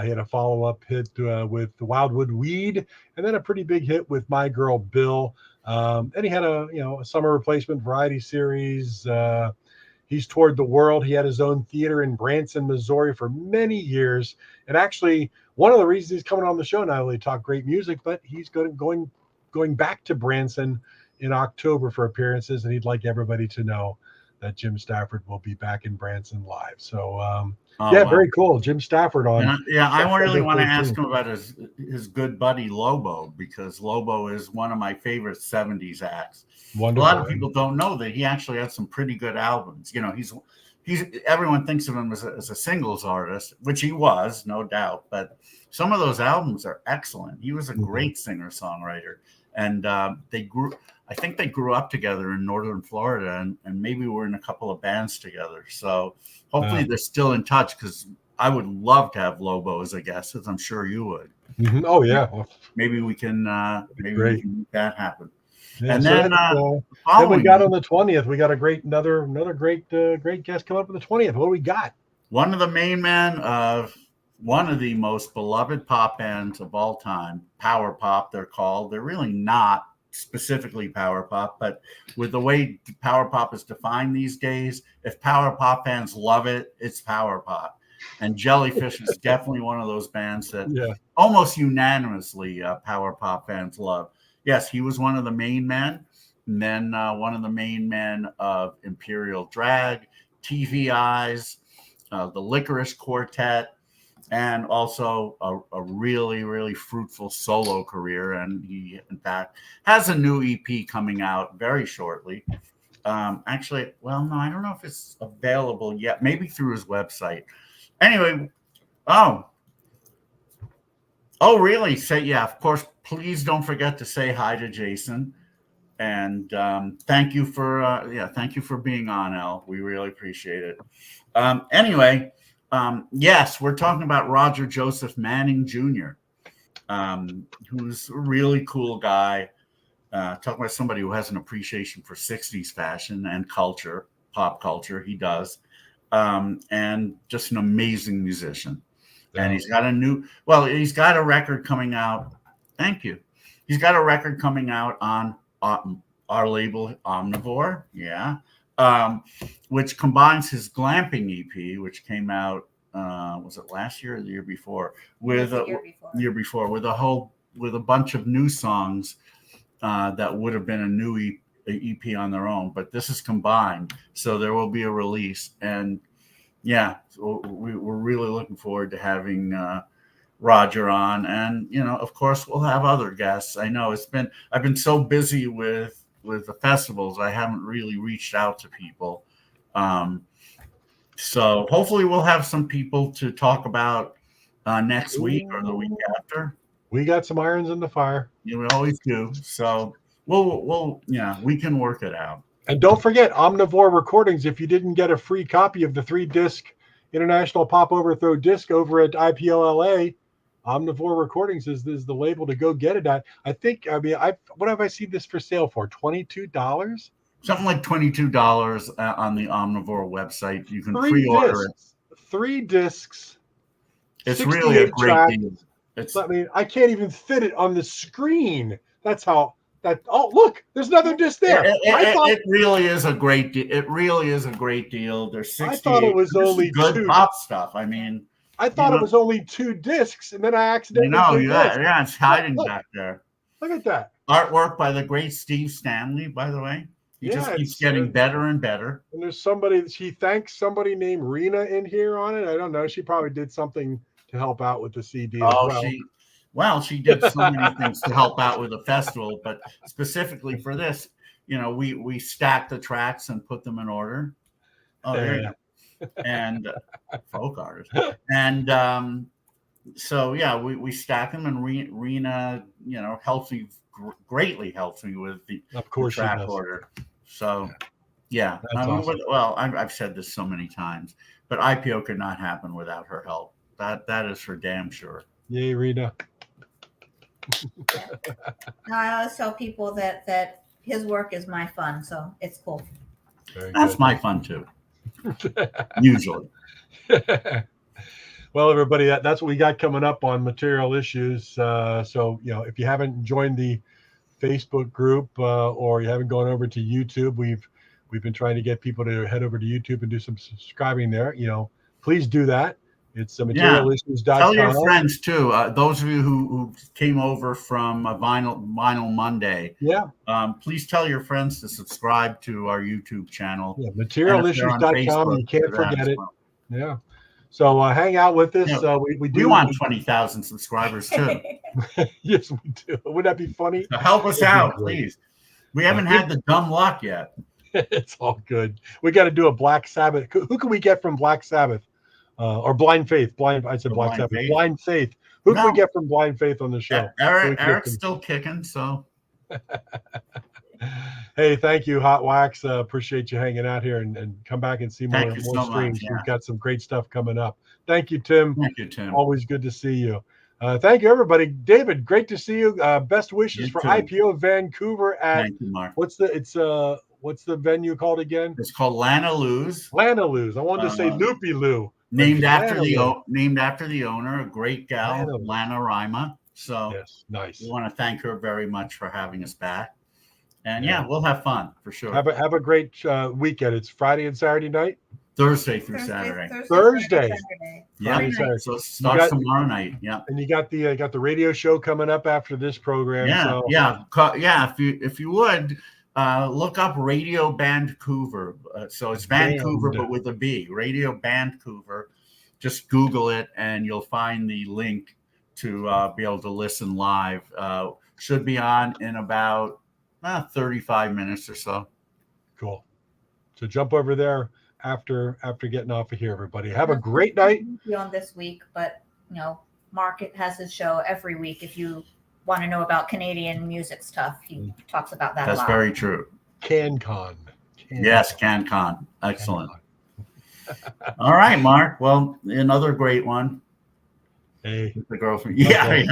He had a follow-up hit with Wildwood Weed, and then a pretty big hit with My Girl Bill. And he had a summer replacement variety series. He's toured the world. He had his own theater in Branson, Missouri for many years. And actually, one of the reasons he's coming on the show, not only to talk great music, but he's going back to Branson in October for appearances. And he'd like everybody to know that Jim Stafford will be back in Branson live. So, very cool. Jim Stafford on. I really want to ask him about his good buddy Lobo, because Lobo is one of my favorite 70s acts. Wonderful. A lot of people don't know that he actually had some pretty good albums. He's everyone thinks of him as a singles artist, which he was, no doubt. But some of those albums are excellent. He was a great singer-songwriter, and I think they grew up together in Northern Florida, and maybe were in a couple of bands together. So hopefully they're still in touch, because I would love to have Lobo as a guest, as I'm sure you would. Mm-hmm. Oh yeah. Maybe we can we can make that happen. Yeah, and so then we got on the 20th. We got another great guest coming up on the 20th. What do we got? One of the main men of one of the most beloved pop bands of all time, power pop. They're called. They're really not specifically power pop, but with the way power pop is defined these days, if power pop fans love it, it's power pop. And Jellyfish is definitely one of those bands that almost unanimously power pop fans love. Yes, he was one of the main men, and then one of the main men of Imperial Drag, TV Eyes, the Licorice Quartet, and also a really, really fruitful solo career. And he, in fact, has a new EP coming out very shortly. Actually, well, no, I don't know if it's available yet. Maybe through his website. Anyway, really? Of course. Please don't forget to say hi to Jason, and thank you for being on, El. We really appreciate it. Yes, we're talking about Roger Joseph Manning Jr., who's a really cool guy. Talking about somebody who has an appreciation for 60s fashion and culture, pop culture. He does, and just an amazing musician. Yeah. And he's got a record coming out. Thank you. He's got a record coming out on our label Omnivore, which combines his glamping EP, which came out was it last year or the year before? With year before with a bunch of new songs that would have been a new EP on their own, but this is combined, so there will be a release. And so we're really looking forward to having Roger on, and of course we'll have other guests. I know I've been so busy with the festivals, I haven't really reached out to people. So hopefully we'll have some people to talk about next week or the week after. We got some irons in the fire. We always do. So we can work it out. And don't forget Omnivore Recordings. If you didn't get a free copy of the 3-disc International Pop Overthrow disc over at IPLLA, Omnivore Recordings is the label to go get it at. What have I seen this for sale for? $22? Something like $22 on the Omnivore website. You can pre-order it. 3 discs. It's really a great deal. I can't even fit it on the screen. That's how that. Oh, look, there's another disc there. It really is a great deal. It really is a great deal. There's 68. I thought it was only good 2 pop stuff. I mean, I thought it was only 2 discs, and then I accidentally. It's hiding back there. Look at that artwork by the great Steve Stanley. By the way, he just keeps getting better and better. And there's somebody. She thanks somebody named Rena in here on it. I don't know. She probably did something to help out with the CD. She did so many things to help out with the festival, but specifically for this, we stacked the tracks and put them in order. Oh, there you go. And folk artist. And we stack them, and Rena, greatly helps me with the track order. So awesome. I've said this so many times, but IPO could not happen without her help. That is for damn sure. Yay, Rita. I always tell people that his work is my fun, so it's cool. That's my fun too. Usually. Well, everybody, that's what we got coming up on Material Issues. So if you haven't joined the Facebook group or you haven't gone over to YouTube, we've been trying to get people to head over to YouTube and do some subscribing there. Please do that. It's materialissues.com. Tell your friends too. Those of you who came over from Vinyl Monday. Please tell your friends to subscribe to our YouTube channel. Yeah, materialissues.com. You can't forget it. Yeah. So hang out with us. We want 20,000 subscribers too. Yes, we do. Wouldn't that be funny? So help us out, please. We haven't had the dumb luck yet. It's all good. We got to do a Black Sabbath. Who can we get from Black Sabbath? Or Blind Faith. Blind Faith. Who can we get from Blind Faith on the show? Eric's still kicking, so. Hey, thank you, Hot Wax. Appreciate you hanging out here and come back and see more streams. We've got some great stuff coming up. Thank you, Tim. Thank you, Tim. Always good to see you. Thank you, everybody. David, great to see you. Best wishes for IPO Vancouver at thank you, Mark. What's the venue called again? It's called Lana Lou's. Lana Lou's. I wanted to say Loopy Lou. Named after the owner, a great gal, Lana Rima. So yes, nice. We want to thank her very much for having us back. And we'll have fun for sure. Have a great weekend. It's Friday and Saturday night. Thursday through Saturday. Thursday. Yeah. So it starts tomorrow night. Yeah. And you got the radio show coming up after this program. If you would look up Radio Vancouver. So it's Vancouver, but with a B. Radio Vancouver. Just Google it, and you'll find the link to be able to listen live. Should be on in about 35 minutes or so. Cool. So jump over there after getting off of here, everybody. Have a great night. On this week, but Mark has his show every week. If you want to know about Canadian music stuff, he talks about that. That's a lot. Very true. CanCon. Yes, CanCon. Excellent. All right, Mark. Well, another great one. Hey, the girlfriend. Yeah,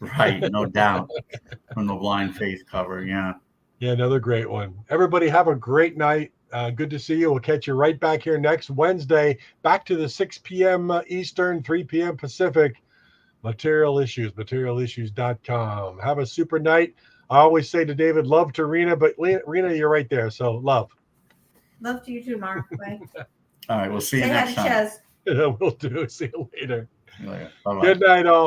right. No doubt. From the Blind Faith cover. Yeah, another great one. Everybody have a great night. Good to see you. We'll catch you right back here next Wednesday. Back to the 6 p.m. Eastern, 3 p.m. Pacific. Material Issues, materialissues.com. Have a super night. I always say to David, love to Rena, but Rena, you're right there. So love. Love to you too, Mark. Bye. All right, we'll see you Say hi next to time. Ches. We'll do. See you later. Bye-bye. Good night, all.